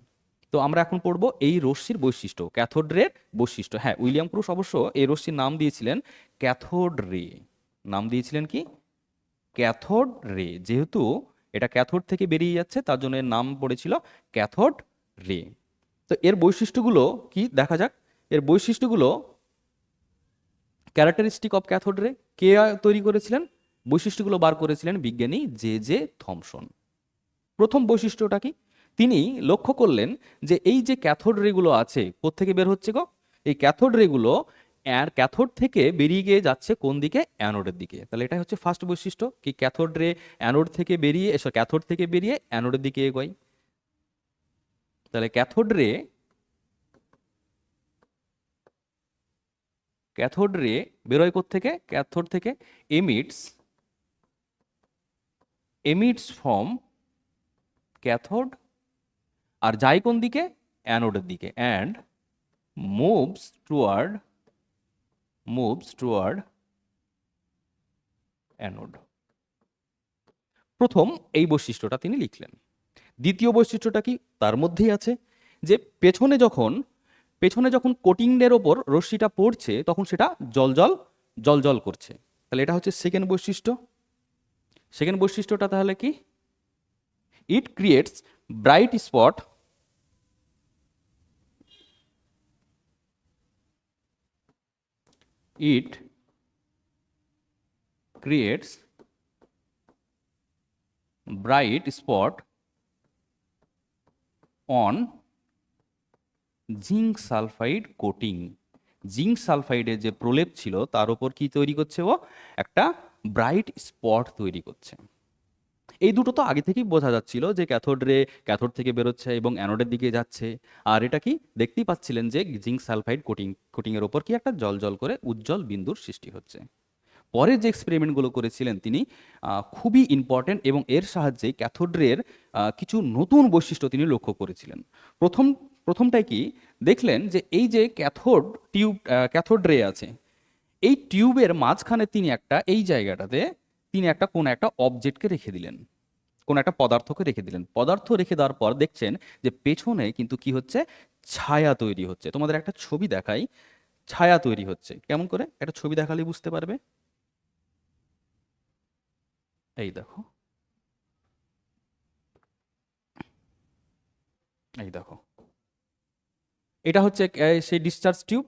তো আমরা এখন পড়বো এই রশ্মির বৈশিষ্ট্য, ক্যাথোড রের বৈশিষ্ট্য। হ্যাঁ, উইলিয়াম ক্রুশ অবশ্য এই রশ্মির নাম দিয়েছিলেন ক্যাথোড রে। নাম দিয়েছিলেন কি? Cathode ray. যেহেতু এটা ক্যাথোড থেকে বেরিয়ে যাচ্ছে তার জন্য এর নাম পড়েছিল ক্যাথোড রে। তো এর বৈশিষ্ট্যগুলো কি দেখা যাক। এর বৈশিষ্ট্যগুলো, ক্যারেক্টারিস্টিক অফ ক্যাথোড রে কে তৈরি করেছিলেন, বৈশিষ্ট্যগুলো বার করেছিলেন বিজ্ঞানী জে জে থমসন। প্রথম বৈশিষ্ট্যটা কি, তিনি লক্ষ্য করলেন যে এই যে ক্যাথোড রেগুলো আছে কোত্থেকে বের হচ্ছে গো, এই ক্যাথোড রেগুলো ক্যাথোড থেকে বেরিয়ে গিয়ে যাচ্ছে কোন দিকে, অ্যানোডের দিকে। তাহলে এটা হচ্ছে ফার্স্ট বৈশিষ্ট্য কি, ক্যাথোড রে অ্যানোড থেকে বেরিয়ে এসো, ক্যাথোড থেকে বেরিয়ে অ্যানোডের দিকে এগোয়। তাহলে ক্যাথোড রে বেরোয় কোত্থেকে, ক্যাথোড থেকে, এমিটস এমিটস ফ্রম ক্যাথোড, আর যায় কোন দিকে, অ্যানোডের দিকে, অ্যান্ড মুভস টুয়ার্ড অ্যানোড। প্রথম এই বৈশিষ্ট্যটা তিনি লিখলেন। দ্বিতীয় বৈশিষ্ট্যটা কি, তার মধ্যেই আছে যে পেছনে যখন কোটিংয়ের ওপর রশ্মিটা পড়ছে তখন সেটা জল করছে। তাহলে এটা হচ্ছে সেকেন্ড বৈশিষ্ট্য। সেকেন্ড বৈশিষ্ট্যটা তাহলে কি, it creates bright spot it creates bright spot on zinc sulphide coating. Zinc সালফাইডের যে প্রলেপ ছিল তার উপর কি তৈরি করছে, ও একটা ব্রাইট স্পট তৈরি করছে। এই দুটো তো আগে থেকেই বোঝা যাচ্ছিল যে ক্যাথোড থেকে বেরোচ্ছে এবং অ্যানোডের দিকে যাচ্ছে। আর এটা কি দেখতেই পাচ্ছিলেন যে জিঙ্ক সালফাইড কোটিংয়ের ওপর কি একটা জল করে উজ্জ্বল বিন্দুর সৃষ্টি হচ্ছে। পরের যে এক্সপেরিমেন্টগুলো করেছিলেন তিনি খুবই ইম্পর্টেন্ট, এবং এর সাহায্যে ক্যাথোড্রের কিছু নতুন বৈশিষ্ট্য তিনি লক্ষ্য করেছিলেন। প্রথমটাই কি দেখলেন, যে এই যে ক্যাথোড রে আছে, এই টিউবের মাঝখানে এই জায়গাটাতে তিনি কোনো একটা অবজেক্টকে রেখে দিলেন, কোনো একটা পদার্থকে রেখে দিলেন। পদার্থ রেখে দেওয়ার পর দেখছেন যে পেছনে কিন্তু কি হচ্ছে, ছায়া তৈরি হচ্ছে। তোমাদের একটা ছবি দেখাই, ছায়া তৈরি হচ্ছে কেমন করে, একটা ছবি দেখালেই বুঝতে পারবে। এই দেখো, এই দেখো, এটা হচ্ছে সেই ডিসচার্জ টিউব,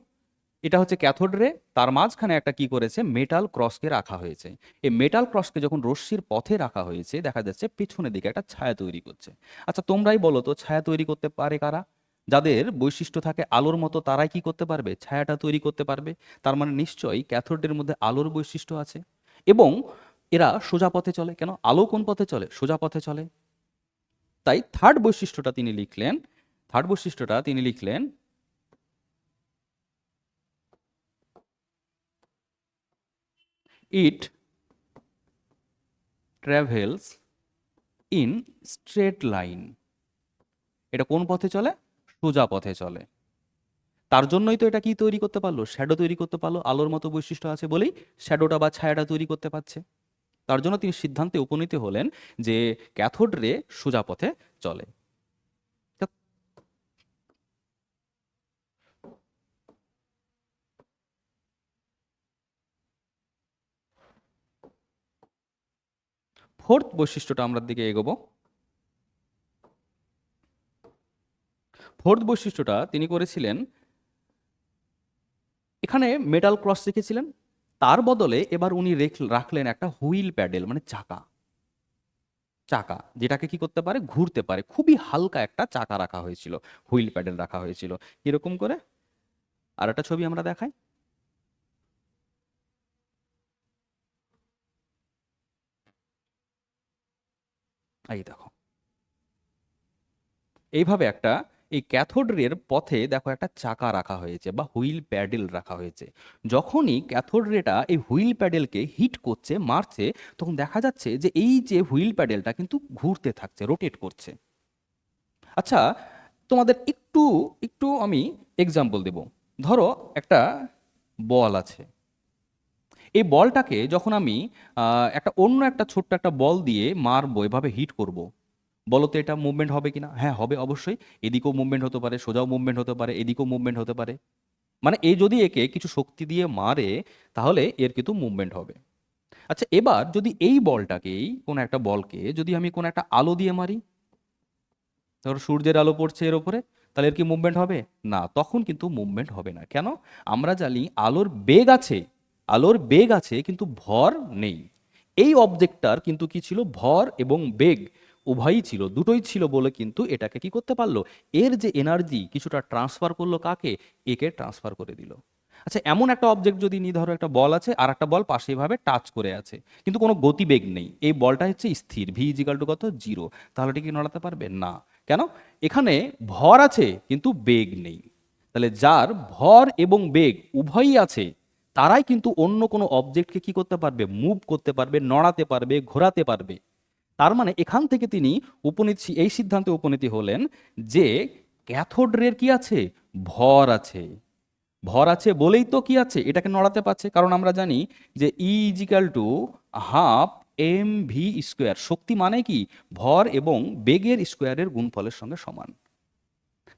এটা হচ্ছে ক্যাথোড রে। তার মাঝখানে একটা কি করেছে, মেটাল ক্রসকে রাখা হয়েছে। এই মেটাল ক্রসকে যখন রশ্মির পথে রাখা হয়েছে দেখা যাচ্ছে পিছনের দিকে একটা ছায়া তৈরি করছে। আচ্ছা তোমরাই বলো তো, ছায়া তৈরি করতে পারে কারা? যাদের বৈশিষ্ট্য থাকে আলোর মতো তারাই কি করতে পারবে, ছায়াটা তৈরি করতে পারবে। তার মানে নিশ্চয়ই ক্যাথোডের মধ্যে আলোর বৈশিষ্ট্য আছে, এবং এরা সোজা পথে চলে। কেন, আলো কোন পথে চলে, সোজা পথে চলে। তাই থার্ড বৈশিষ্ট্যটা তিনি লিখলেন, ইট ট্রাভেলস ইন স্ট্রেট লাইন। এটা কোন পথে চলে, সোজা পথে চলে। তার জন্যই তো এটা কি তৈরি করতে পারলো, শ্যাডো তৈরি করতে পারলো। আলোর মতো বৈশিষ্ট্য আছে বলেই শ্যাডোটা বা ছায়াটা তৈরি করতে পারছে। তার জন্য তিনি সিদ্ধান্তে উপনীত হলেন যে ক্যাথোড রে সোজা পথে চলে। ফোর্থ বৈশিষ্ট্যটা আমরা দিকে এগোবো। ফোর্থ বৈশিষ্ট্যটা তিনি করেছিলেন, এখানে মেটাল ক্রস রেখেছিলেন, তার বদলে এবার উনি রাখলেন একটা হুইল প্যাডেল, মানে চাকা। চাকা যেটাকে কি করতে পারে, ঘুরতে পারে। খুবই হালকা একটা চাকা রাখা হয়েছিল, হুইল প্যাডেল রাখা হয়েছিল। কিরকম করে, আর একটা ছবি আমরা দেখাই। এই দেখো, এইভাবে একটা এই ক্যাথোড রের পথে দেখো একটা চাকা রাখা হয়েছে বা হুইল প্যাডেল রাখা হয়েছে। যখনই ক্যাথোড রেটা এই হুইল প্যাডেলকে হিট করছে, মারছে, তখন দেখা যাচ্ছে যে এই যে হুইল প্যাডেলটা কিন্তু ঘুরতে থাকছে, রোটেট করছে। আচ্ছা, তোমাদের একটু একটু আমি এক্সাম্পল দেব। ধরো একটা বল আছে। এই বলটাকে যখন আমি একটা অন্য একটা ছোট্ট একটা বল দিয়ে মারবো, এভাবে হিট করব, বলো তো এটা মুভমেন্ট হবে কিনা? হ্যাঁ, হবে অবশ্যই। এদিকেও মুভমেন্ট হতে পারে, সোজাও মুভমেন্ট হতে পারে, এদিকেও মুভমেন্ট হতে পারে। মানে এই যদি একে কিছু শক্তি দিয়ে মারে, তাহলে এর কিন্তু মুভমেন্ট হবে। আচ্ছা, এবার যদি এই বলটাকেই, কোনো একটা বলকে যদি আমি কোনো একটা আলো দিয়ে মারি, ধরো সূর্যের আলো পড়ছে এর ওপরে, তাহলে এর কি মুভমেন্ট হবে? না, তখন কিন্তু মুভমেন্ট হবে না। কেন? আমরা জানি আলোর বেগ আছে, আলোর বেগ আছে কিন্তু ভর নেই। এই অবজেক্টটার কিন্তু কি ছিল? ভর এবং বেগ উভয়ই ছিল, দুটোই ছিল বলে কিন্তু এটাকে কি করতে পারলো? এর যে এনার্জি কিছুটা ট্রান্সফার করলো কাকে? একে ট্রান্সফার করে দিল। আচ্ছা, এমন একটা অবজেক্ট যদি নিই, ধরো একটা বল আছে আর একটা বল পাশে এভাবে টাচ করে আছে, কিন্তু কোনো গতিবেগ নেই, এই বলটা হচ্ছে স্থির, ভি ইজিক্যাল টু কত? 0। তাহলে এটা কি নড়াতে পারবে? না। কেন? এখানে ভর আছে কিন্তু বেগ নেই। তাহলে যার ভর এবং বেগ উভয়ই আছে, তারাই কিন্তু অন্য কোনো অবজেক্টকে কি করতে পারবে? মুভ করতে পারবে, নড়াতে পারবে, ঘোরাতে পারবে। তার মানে এখান থেকে তিনি এই সিদ্ধান্তে উপনীত হলেন যে ক্যাথোড রের কি আছে? ভর আছে। ভর আছে বলেই তো কি আছে? এটাকে নড়াতে পারছে। কারণ আমরা জানি যে E equal to half M V square. শক্তি মানে কি? ভর এবং বেগের স্কোয়ারের গুণফলের সঙ্গে সমান।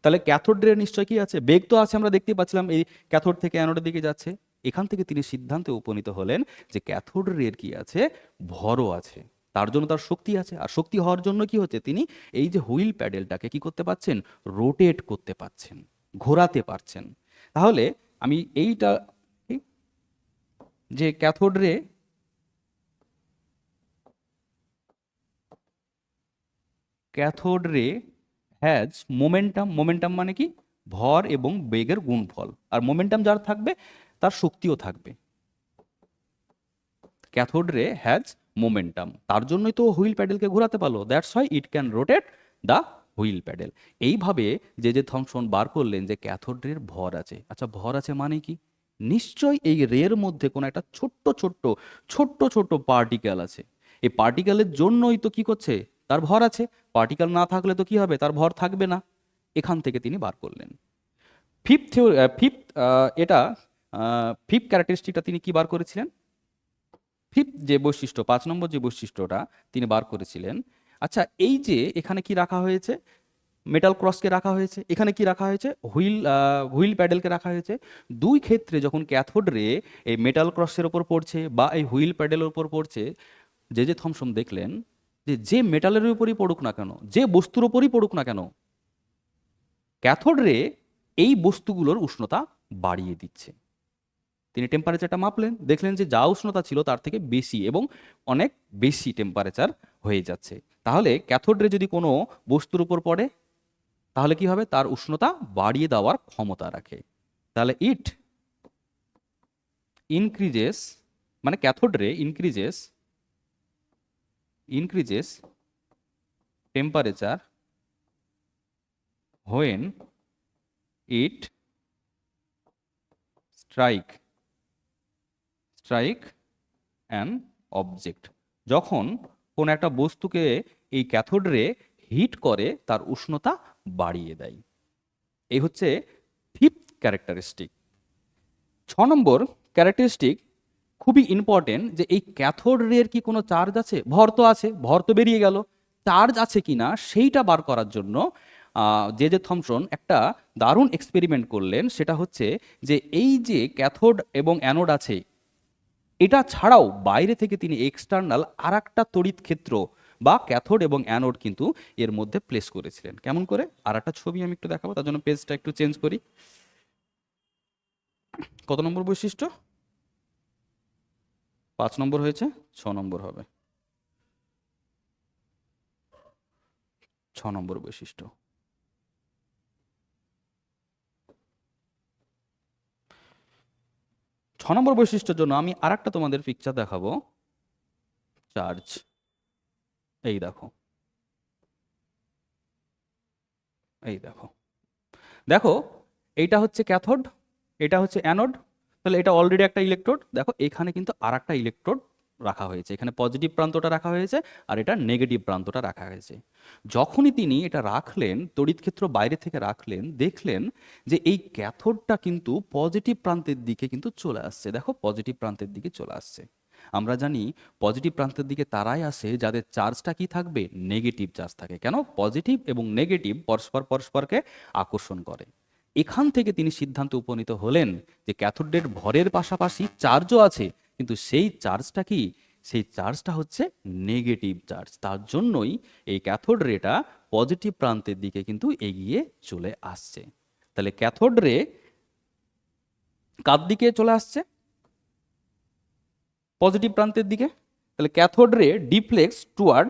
তাহলে ক্যাথোড রে নিশ্চয় কি আছে? বেগ তো আছে, আমরা দেখতেই পাচ্ছিলাম এই ক্যাথোড থেকে অ্যানোডের দিকে যাচ্ছে। এখান থেকে তিনি সিদ্ধান্তে উপনীত হলেন যে ক্যাথোড রের কি আছে? ভরও আছে। তার জন্য তার শক্তি আছে, আর শক্তি হওয়ার জন্য কি হচ্ছে? তিনি এই যে হুইল প্যাডেলটাকে কি করতে পারছেন? রোটেট করতে পারছেন, ঘোরাতে পারছেন। তাহলে আমি এইটা কি, যে cathode ray has momentum. Momentum মানে কি? ভর এবং বেগের গুণফল। আর মোমেন্টাম যার থাকবে তার শক্তিও থাকবে। ক্যাথোড রে হ্যাজ মোমেন্টাম, তার জন্যই তো হুইল প্যাডেলকে ঘোরাতে পারলো। That's why it can rotate the wheel paddle. এইভাবে যে থমসন বার করলেন যে ক্যাথোড রের ভর আছে। আচ্ছা, ভর আছে মানে কি? নিশ্চয়ই এই রের মধ্যে কোনো একটা ছোট্ট ছোট্ট ছোট্ট ছোট্ট পার্টিকেল আছে। এই পার্টিকেলের জন্যই তো কি করছে? তার ভর আছে। পার্টিকেল না থাকলে তো কি হবে? তার ভর থাকবে না। এখান থেকে তিনি বার করলেন। ফিফথ ফিফথ এটা ফিফথ ক্যারেক্টারিস্টিকটা তিনি কি বার করেছিলেন? ফিফথ যে বৈশিষ্ট্য, 5 নম্বর যে বৈশিষ্ট্যটা তিনি বার করেছিলেন। আচ্ছা, এই যে এখানে কি রাখা হয়েছে? মেটাল ক্রসকে রাখা হয়েছে। এখানে কি রাখা হয়েছে? হুইল প্যাডেলকে রাখা হয়েছে। দুই ক্ষেত্রে যখন ক্যাথোড রে এই মেটাল ক্রসের ওপর পড়ছে বা এই হুইল প্যাডেলের উপর পড়ছে, যে থমসন দেখলেন যে যে মেটালের উপরই পড়ুক না কেন, যে বস্তুর উপরই পড়ুক না কেন, ক্যাথোড রে এই বস্তুগুলোর উষ্ণতা বাড়িয়ে দিচ্ছে। তিনি টেম্পারেচারটা মাপলেন, দেখলেন যে যা উষ্ণতা ছিল তার থেকে বেশি এবং অনেক বেশি টেম্পারেচার হয়ে যাচ্ছে। তাহলে ক্যাথোড রে যদি কোনো বস্তুর উপর পড়ে, তাহলে কি হবে? তার উষ্ণতা বাড়িয়ে দেওয়ার ক্ষমতা রাখে। তাহলে ইট ইনক্রিজেস, মানে cathode ray increases temperature when it strike an object. যখন কোন একটা বস্তুকে এই ক্যাথোড রে হিট করে, তার উষ্ণতা বাড়িয়ে দেয়। এই হচ্ছে ফিফথ ক্যারেক্টারিস্টিক। 6 নম্বর ক্যারেক্টারিস্টিক খুবই ইম্পর্টেন্ট, যে এই ক্যাথোড রের কি কোনো চার্জ আছে? ভর তো আছে, ভর তো বেরিয়ে গেল। চার্জ আছে কিনা সেইটা বার করার জন্য যে থমসন একটা দারুণ এক্সপেরিমেন্ট করলেন। সেটা হচ্ছে যে এই যে ক্যাথোড এবং অ্যানোড আছে, এটা ছাড়াও বাইরে থেকে তিনি এক্সটার্নাল আর একটা তড়িৎ ক্ষেত্র বা ক্যাথোড এবং অ্যানোড কিন্তু এর মধ্যে প্লেস করেছিলেন। কেমন করে? আর একটা ছবি আমি একটু দেখাবো, তার জন্য পেজটা একটু চেঞ্জ করি। কত নম্বর বৈশিষ্ট্য? 5 নম্বর হয়েছে, 6 নম্বর হবে। 6 নম্বর বৈশিষ্ট্য। 6 নম্বর বৈশিষ্ট্যের জন্য আমি আর একটা তোমাদের পিকচার দেখাবো। চার্জ, এই দেখো, এই দেখো, দেখো এইটা হচ্ছে ক্যাথোড, এটা হচ্ছে অ্যানোড, তাহলে এটা অলরেডি একটা ইলেকট্রোড। দেখো এখানে কিন্তু আর একটা ইলেকট্রোড রাখা হয়েছে, এখানে পজিটিভ প্রান্তটা রাখা হয়েছে আর এটা নেগেটিভ প্রান্তটা রাখা হয়েছে। যখনই তিনি এটা রাখলেন, তড়িৎ ক্ষেত্র বাইরে থেকে রাখলেন, দেখলেন যে এই ক্যাথোডটা কিন্তু পজিটিভ প্রান্তের দিকে কিন্তু চলে আসছে। দেখো পজিটিভ প্রান্তের দিকে চলে আসছে। আমরা জানি পজিটিভ প্রান্তের দিকে তারাই আসে যাদের চার্জটা কি থাকবে, নেগেটিভ চার্জ থাকে। কেন? পজিটিভ এবং নেগেটিভ পরস্পর পরস্পরকে আকর্ষণ করে। এখান থেকে তিনি সিদ্ধান্তে উপনীত হলেন যে ক্যাথোডের ভরের পাশাপাশি চার্জও আছে, কিন্তু সেই চার্জটা কি, সেই চার্জটা হচ্ছে নেগেটিভ চার্জ। তার জন্যই এই ক্যাথোড রেটা পজিটিভ প্রান্তের দিকে কিন্তু এগিয়ে চলে আসছে। তাহলে ক্যাথোড রে কার দিকে চলে আসছে? পজিটিভ প্রান্তের দিকে। তাহলে cathode ray ডিফ্লেক্স toward,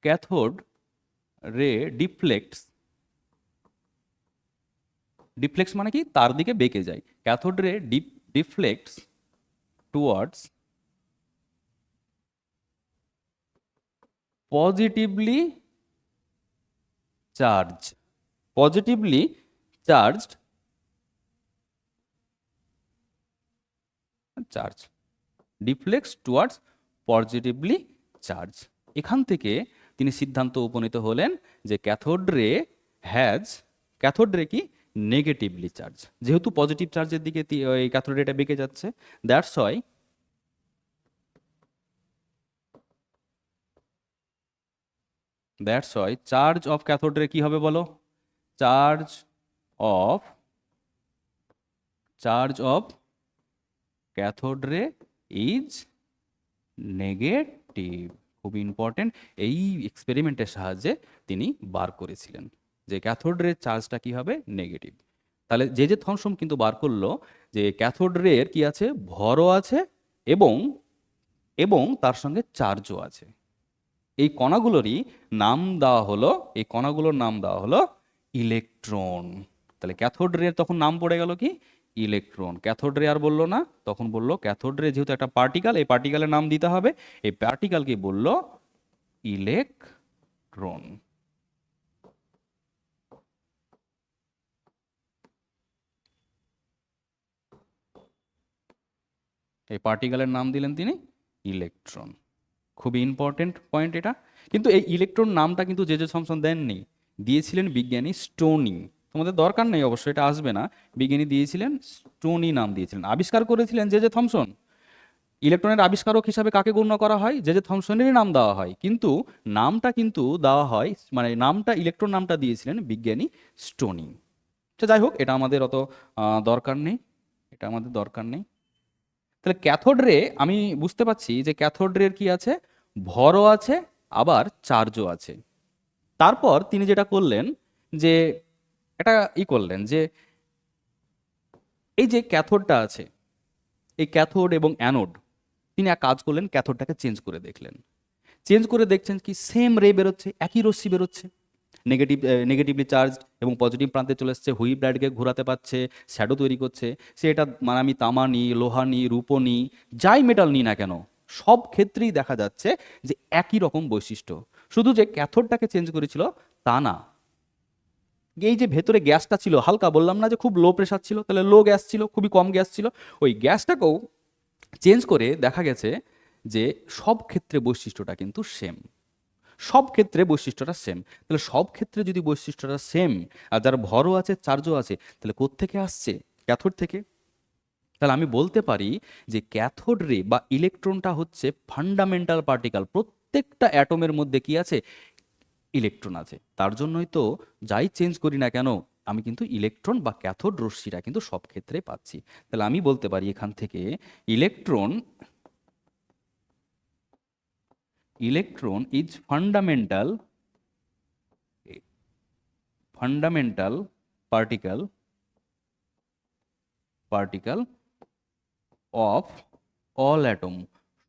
cathode ray ডিফ্লেক্টস, ডিফ্লেক্স মানে কি, তার দিকে বেঁকে যায়। Cathode ray deflects towards positively charge, positively charged charge, deflects towards positively charge. এখান থেকে তিনি সিদ্ধান্ত উপনীত হলেন যে cathode ray has, cathode ray কি, নেগেটিভলি চার্জ। যেহেতু পজিটিভ চার্জের দিকে এই ক্যাথোড রেটা বেঁকে যাচ্ছে, that's why, that's why charge of cathode ray কি হবে বলো? Charge of, charge of cathode ray is negative. খুব ইম্পর্টেন্ট, এই এক্সপেরিমেন্টের সাহায্যে তিনি বার করেছিলেন যে ক্যাথোড রে চার্জটা কি হবে, নেগেটিভ। তাহলে যে থমসন কিন্তু বার করলো যে ক্যাথোড রের কি আছে, ভরও আছে এবং এবং তার সঙ্গে চার্জও আছে। এই কণাগুলোরই নাম দেওয়া হলো, এই কণাগুলোর নাম দেওয়া হলো ইলেকট্রন। তাহলে ক্যাথোড রে তখন নাম পড়ে গেল কি, ইলেকট্রন। ক্যাথোড রে আর বললো না, তখন বললো ক্যাথোড রে যেহেতু একটা পার্টিকেল, এই পার্টিকেলের নাম দিতে হবে, এই পার্টিকেলকে বললো ইলেকট্রন। এই পার্টিকেলের নাম দিলেন তিনি ইলেকট্রন। খুবই ইম্পর্টেন্ট পয়েন্ট এটা। কিন্তু এই ইলেকট্রন নামটা কিন্তু জে থমসন দেননি, দিয়েছিলেন বিজ্ঞানী স্টোনি। তোমাদের দরকার নেই অবশ্য, এটা আসবে না। বিজ্ঞানী দিয়েছিলেন স্টোনি, নাম দিয়েছিলেন। আবিষ্কার করেছিলেন জে থমসন। ইলেকট্রনের আবিষ্কারক হিসাবে কাকে গণ্য করা হয়? জে থমসনেরই নাম দেওয়া হয়, কিন্তু নামটা কিন্তু দেওয়া হয়, মানে নামটা, ইলেকট্রন নামটা দিয়েছিলেন বিজ্ঞানী স্টোনি। আচ্ছা যাই হোক, এটা আমাদের অত দরকার নেই, এটা আমাদের দরকার নেই। তাহলে ক্যাথোড রে আমি বুঝতে পারছি যে ক্যাথোড রের কি আছে, ভরও আছে আবার চার্জও আছে। তারপর তিনি যেটা করলেন যে এটা করলেন যে এই যে ক্যাথোডটা আছে, এই ক্যাথোড এবং অ্যানোড, তিনি এক কাজ করলেন, ক্যাথোডটাকে চেঞ্জ করে দেখলেন। চেঞ্জ করে দেখছেন কি, সেম রে বেরোচ্ছে, একই রশ্মি বেরোচ্ছে, নেগেটিভ, নেগেটিভলি চার্জ এবং পজিটিভ প্রান্তে চলে এসছে, হুইপ ব্লাডকে ঘোরাতে পারছে, শ্যাডো তৈরি করছে। সে এটা মানে আমি তামা নিই, লোহা নিই, রূপো নিই, যাই মেটাল নিই না কেন, সব ক্ষেত্রেই দেখা যাচ্ছে যে একই রকম বৈশিষ্ট্য। শুধু যে ক্যাথোডটাকে চেঞ্জ করেছিল তা না, এই যে ভেতরে গ্যাসটা ছিল হালকা, বললাম না যে খুব লো প্রেশার ছিল, তাহলে লো গ্যাস ছিল, খুবই কম গ্যাস ছিল, ওই গ্যাসটাকেও চেঞ্জ করে দেখা গেছে যে সব ক্ষেত্রে বৈশিষ্ট্যটা কিন্তু সেম, সব ক্ষেত্রে বৈশিষ্ট্যটা সেম। তাহলে সব ক্ষেত্রে যদি বৈশিষ্ট্যটা সেম আর যার ভরও আছে চার্জও আছে, তাহলে কোত্থেকে আসছে? ক্যাথোড থেকে। তাহলে আমি বলতে পারি যে ক্যাথোড রে বা ইলেকট্রনটা হচ্ছে ফান্ডামেন্টাল পার্টিকেল। প্রত্যেকটা অ্যাটমের মধ্যে কি আছে? ইলেকট্রন আছে। তার জন্যই তো যাই চেঞ্জ করি না কেন, আমি কিন্তু ইলেকট্রন বা ক্যাথোড রশ্মিটা কিন্তু সব ক্ষেত্রে পাচ্ছি। তাহলে আমি বলতে পারি এখান থেকে electron, electron is fundamental, fundamental particle, particle of all atom.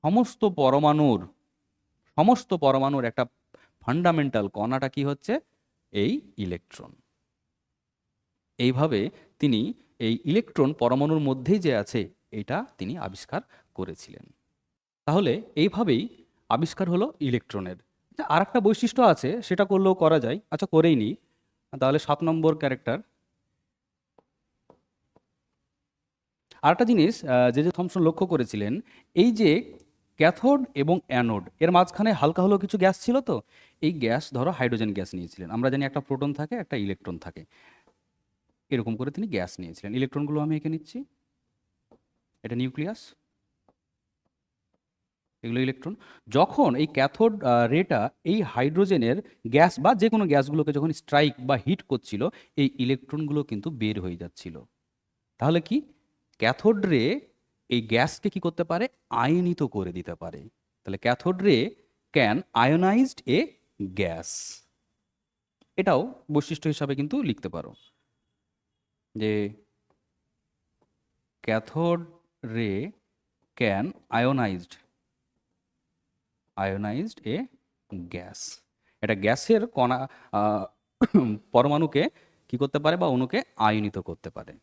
সমস্ত পরমাণুর, সমস্ত পরমাণুর একটা ফান্ডামেন্টাল কণাটা কি হচ্ছে? এই ইলেকট্রন। এইভাবে তিনি এই ইলেকট্রন পরমাণুর মধ্যেই যে আছে এটা তিনি আবিষ্কার করেছিলেন। তাহলে এইভাবেই আবিষ্কার হলো ইলেকট্রনের। আর একটা বৈশিষ্ট্য আছে, সেটা করলেও করা যায়, আচ্ছা করেই নিই। তাহলে 7 নম্বর ক্যারেক্টার। আর একটা জিনিস যে থমসন লক্ষ্য করেছিলেন, এই যে ক্যাথোড এবং অ্যানোড এর মাঝখানে হালকা হলেও কিছু গ্যাস ছিল, তো এই গ্যাস ধরো হাইড্রোজেন গ্যাস নিয়েছিলেন। আমরা জানি একটা প্রোটন থাকে, একটা ইলেকট্রন থাকে, এরকম করে তিনি গ্যাস নিয়েছিলেন। ইলেকট্রনগুলো আমি এঁকে নিচ্ছি, এটা নিউক্লিয়াস, এগুলো ইলেকট্রন। যখন এই ক্যাথোড রেটা এই হাইড্রোজেনের গ্যাস বা যে কোনো গ্যাসগুলোকে যখন স্ট্রাইক বা হিট করছিল, এই ইলেকট্রনগুলো কিন্তু বের হয়ে যাচ্ছিল। তাহলে কি, ক্যাথোড রে এই গ্যাসকে কি করতে পারে, আয়নিত করে দিতে পারে। তাহলে cathode ray can ionised A gas, এটাও বৈশিষ্ট্য হিসাবে কিন্তু লিখতে পারো যে cathode ray can ionised A gas. এটা গ্যাসের কণা পরমাণুকে কি করতে পারে বা অণুকে আয়নিত করতে পারে।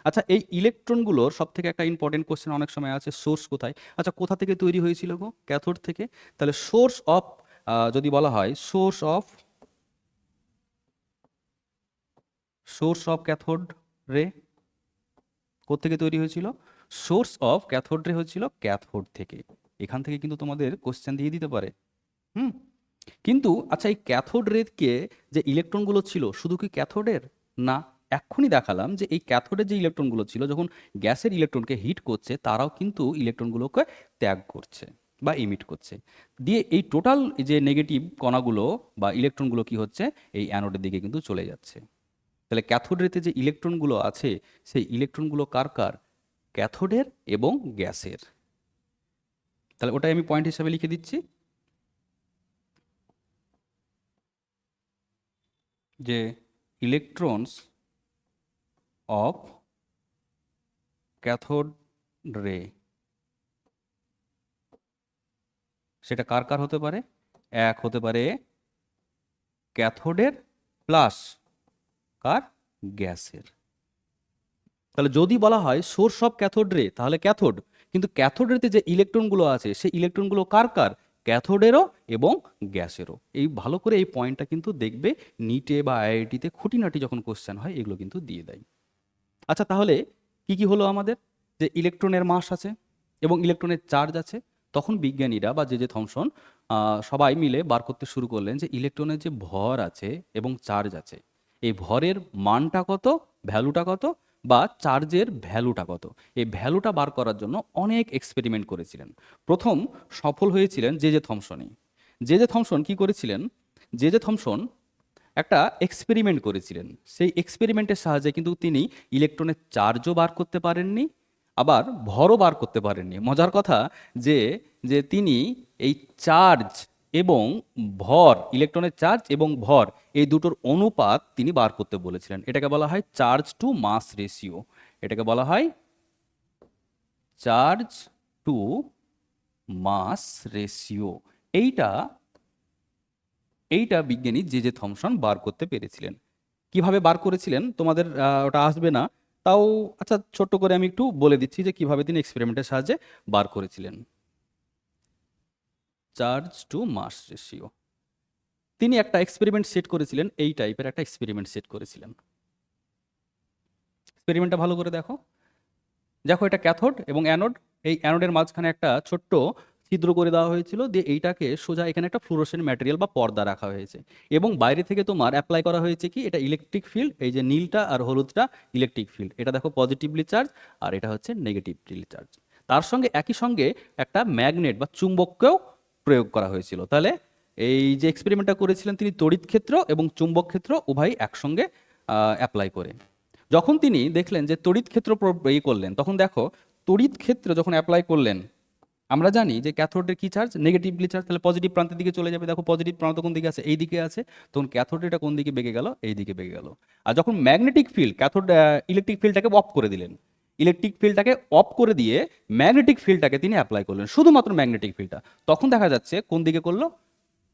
আচ্ছা, এই ইলেকট্রনগুলোর সব থেকে একটা ইম্পর্টেন্ট কোশ্চেন অনেক সময় আছে, সোর্স কোথায়? আচ্ছা, কোথা থেকে তৈরি হয়েছিল গো? ক্যাথোড থেকে। তাহলে সোর্স অফ, যদি বলা হয় সোর্স অফ ক্যাথোড রে কোত্থেকে তৈরি হয়েছিল? সোর্স অফ ক্যাথোড রে হয়েছিল ক্যাথোড থেকে। এখান থেকে কিন্তু তোমাদের কোশ্চেন দিয়ে দিতে পারে। হুম। কিন্তু আচ্ছা, এই ক্যাথোড রেকে যে ইলেকট্রনগুলো ছিল শুধু কি ক্যাথোডের? না, এক্ষুনি দেখালাম যে এই ক্যাথোডের যে ইলেকট্রনগুলো ছিল যখন গ্যাসের ইলেকট্রনকে হিট করছে, তারাও কিন্তু ইলেকট্রনগুলোকে ত্যাগ করছে বা ইমিট করছে। দিয়ে এই টোটাল যে নেগেটিভ কণাগুলো বা ইলেকট্রনগুলো কি হচ্ছে, এই অ্যানোডের দিকে কিন্তু চলে যাচ্ছে। তাহলে ক্যাথোড রেতে যে ইলেকট্রনগুলো আছে, সেই ইলেকট্রনগুলো কার কার? ক্যাথোডের এবং গ্যাসের। তাহলে ওটাই আমি পয়েন্ট হিসাবে লিখে দিচ্ছি যে ইলেকট্রনস অফ ক্যাথোড রে, সেটা কার কার হতে পারে? এক হতে পারে ক্যাথোডের প্লাস কার? গ্যাসের। তাহলে যদি বলা হয় সোর্স অফ ক্যাথোড রে, তাহলে ক্যাথোড, কিন্তু ক্যাথোড রেতে যে ইলেকট্রনগুলো আছে সেই ইলেকট্রনগুলো কার কার? ক্যাথোডেরও এবং গ্যাসেরও। এই ভালো করে এই পয়েন্টটা কিন্তু দেখবে, নিটে বা আইআইটিতে খুঁটিনাটি যখন কোশ্চেন হয় এগুলো কিন্তু দিয়ে দেয়। আচ্ছা, তাহলে কি কি হলো আমাদের? যে ইলেকট্রনের মাস আছে এবং ইলেকট্রনের চার্জ আছে। তখন বিজ্ঞানীরা বা যে থমসন সবাই মিলে বার করতে শুরু করলেন যে ইলেকট্রনের যে ভর আছে এবং চার্জ আছে, এই ভরের মানটা কত, ভ্যালুটা কত, বা চার্জের ভ্যালুটা কত, এই ভ্যালুটা বার করার জন্য অনেক এক্সপেরিমেন্ট করেছিলেন। প্রথম সফল হয়েছিলেন জে থমসনই। জে থমসন কি করেছিলেন? জে থমসন একটা এক্সপেরিমেন্ট করেছিলেন। সেই এক্সপেরিমেন্টের সাহায্যে কিন্তু তিনি ইলেকট্রনের চার্জও বার করতে পারেননি, আবার ভরও বার করতে পারেননি। মজার কথা যে যে তিনি এই চার্জ এবং ভর, ইলেকট্রনের চার্জ এবং ভর, এই দুটোর অনুপাত তিনি বার করতে বলেছিলেন। এটাকে বলা হয় চার্জ টু মাস রেশিও। এটাকে বলা হয় চার্জ টু মাস রেশিও। এইটা এইটা বিজ্ঞানী জে থমসন বার করতে পেরেছিলেন। কিভাবে বার করেছিলেন তোমাদের ওটা আসবে না, তাও আচ্ছা ছোট্ট করে আমি একটু বলে দিচ্ছি যে কিভাবে তিনি এক্সপেরিমেন্টের সাহায্যে বার করেছিলেন চার্জ টু মাস রেশিও। তিনি একটা এক্সপেরিমেন্ট সেট করেছিলেন, এই টাইপের একটা এক্সপেরিমেন্ট সেট করেছিলেন। এক্সপেরিমেন্টটা ভালো করে দেখো। দেখো, এটা ক্যাথোড এবং অ্যানোড। এই অ্যানোডের মাঝখানে একটা ছোট্ট ছিদ্র করে দেওয়া হয়েছিল, দিয়ে এইটাকে সোজা এখানে একটা ফ্লুরোসেন্ট ম্যাটেরিয়াল বা পর্দা রাখা হয়েছে, এবং বাইরে থেকে তোমার অ্যাপ্লাই করা হয়েছে কি, এটা ইলেকট্রিক ফিল্ড। এই যে নীলটা আর হলুদটা ইলেকট্রিক ফিল্ড, এটা দেখো পজিটিভলি চার্জ, আর এটা হচ্ছে নেগেটিভলি চার্জ। তার সঙ্গে একই সঙ্গে একটা ম্যাগনেট বা চুম্বককেও প্রয়োগ করা হয়েছিল। তাহলে এই যে এক্সপেরিমেন্টটা করেছিলেন তিনি তড়িৎ ক্ষেত্র এবং চুম্বক ক্ষেত্র উভয় একসঙ্গে অ্যাপ্লাই করে। যখন তিনি দেখলেন যে তড়িৎ ক্ষেত্র করলেন, তখন দেখো তড়িৎ ক্ষেত্র যখন অ্যাপ্লাই করলেন, আমরা জানি যে ক্যাথোডের কি চার্জ? Negatively charge. তাহলে পজিটিভ প্রান্তের দিকে চলে যাবে। দেখো পজিটিভ প্রান্ত কোন দিকে আছে? এই দিকে আছে। তখন ক্যাথোড এটা কোন দিকে বেঁকে গেল? এই দিকে বেঁকে গেল। আর যখন ম্যাগনেটিক ফিল্ড, ক্যাথোড ইলেকট্রিক ফিল্ডটাকে অফ করে দিলেন, ইলেকট্রিক ফিল্ডটাকে অফ করে দিয়ে ম্যাগনেটিক ফিল্ডটাকে তিনি অ্যাপ্লাই করলেন, শুধুমাত্র ম্যাগনেটিক ফিল্ডটা, তখন দেখা যাচ্ছে কোন দিকে করলো?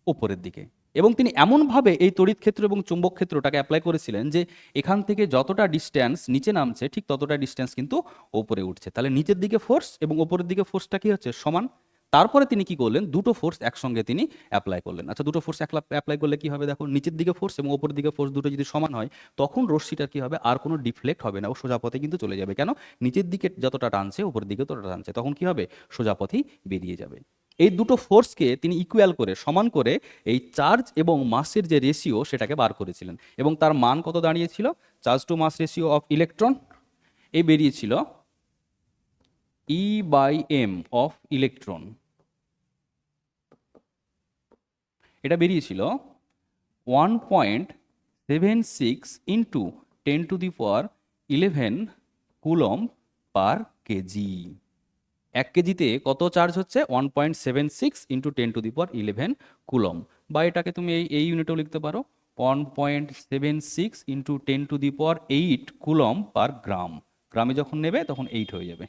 ওপরের দিকে। এবং তিনি এমনভাবে এই তড়িৎ ক্ষেত্র এবং চুম্বক ক্ষেত্রটাকে অ্যাপ্লাই করেছিলেন যে এখান থেকে যতটা ডিস্ট্যান্স নিচে নামছে, ঠিক ততটা ডিস্ট্যান্স কিন্তু ওপরে উঠছে। তাহলে নিচের দিকে ফোর্স এবং ওপরের দিকে ফোর্সটা কি হচ্ছে? সমান। তারপরে তিনি কি করলেন, দুটো ফোর্স একসঙ্গে তিনি অ্যাপ্লাই করলেন। আচ্ছা, দুটো ফোর্স অ্যাপ্লাই করলে কি হবে দেখো, নিচের দিকে ফোর্স এবং ওপরের দিকে ফোর্স দুটো যদি সমান হয়, তখন রশ্মিটার কি হবে, আর কোনো ডিফ্লেক্ট হবে না, ও সোজা পথে কিন্তু চলে যাবে। কেন, নিচের দিকে যতটা টানছে ওপরের দিকে ততটা টানছে, তখন কি হবে, সোজা পথেই বেরিয়ে যাবে। এই দুটো ফোর্সকে তিনি ইকুয়াল করে, সমান করে, এই চার্জ এবং মাসের যে রেশিও সেটাকে বার করেছিলেন, এবং তার মান কত দাঁড়িয়েছিল, charge to mass ratio of electron, এই বেরিয়েছিল E/m অফ ইলেকট্রন, এটা বেরিয়েছিল 1.76 ইন্টু 10⁻11 কুলম পার কেজি। 1 কেজিতে কত চার্জ হচ্ছে, 1.76 ইন্টু 10⁻11 কুলম, বা এটাকে তুমি এই ইউনিটেও লিখতে পারো, 1.76 ইন্টু 10⁸ কুলম পার গ্রাম। গ্রামে যখন নেবে তখন 8 হয়ে যাবে।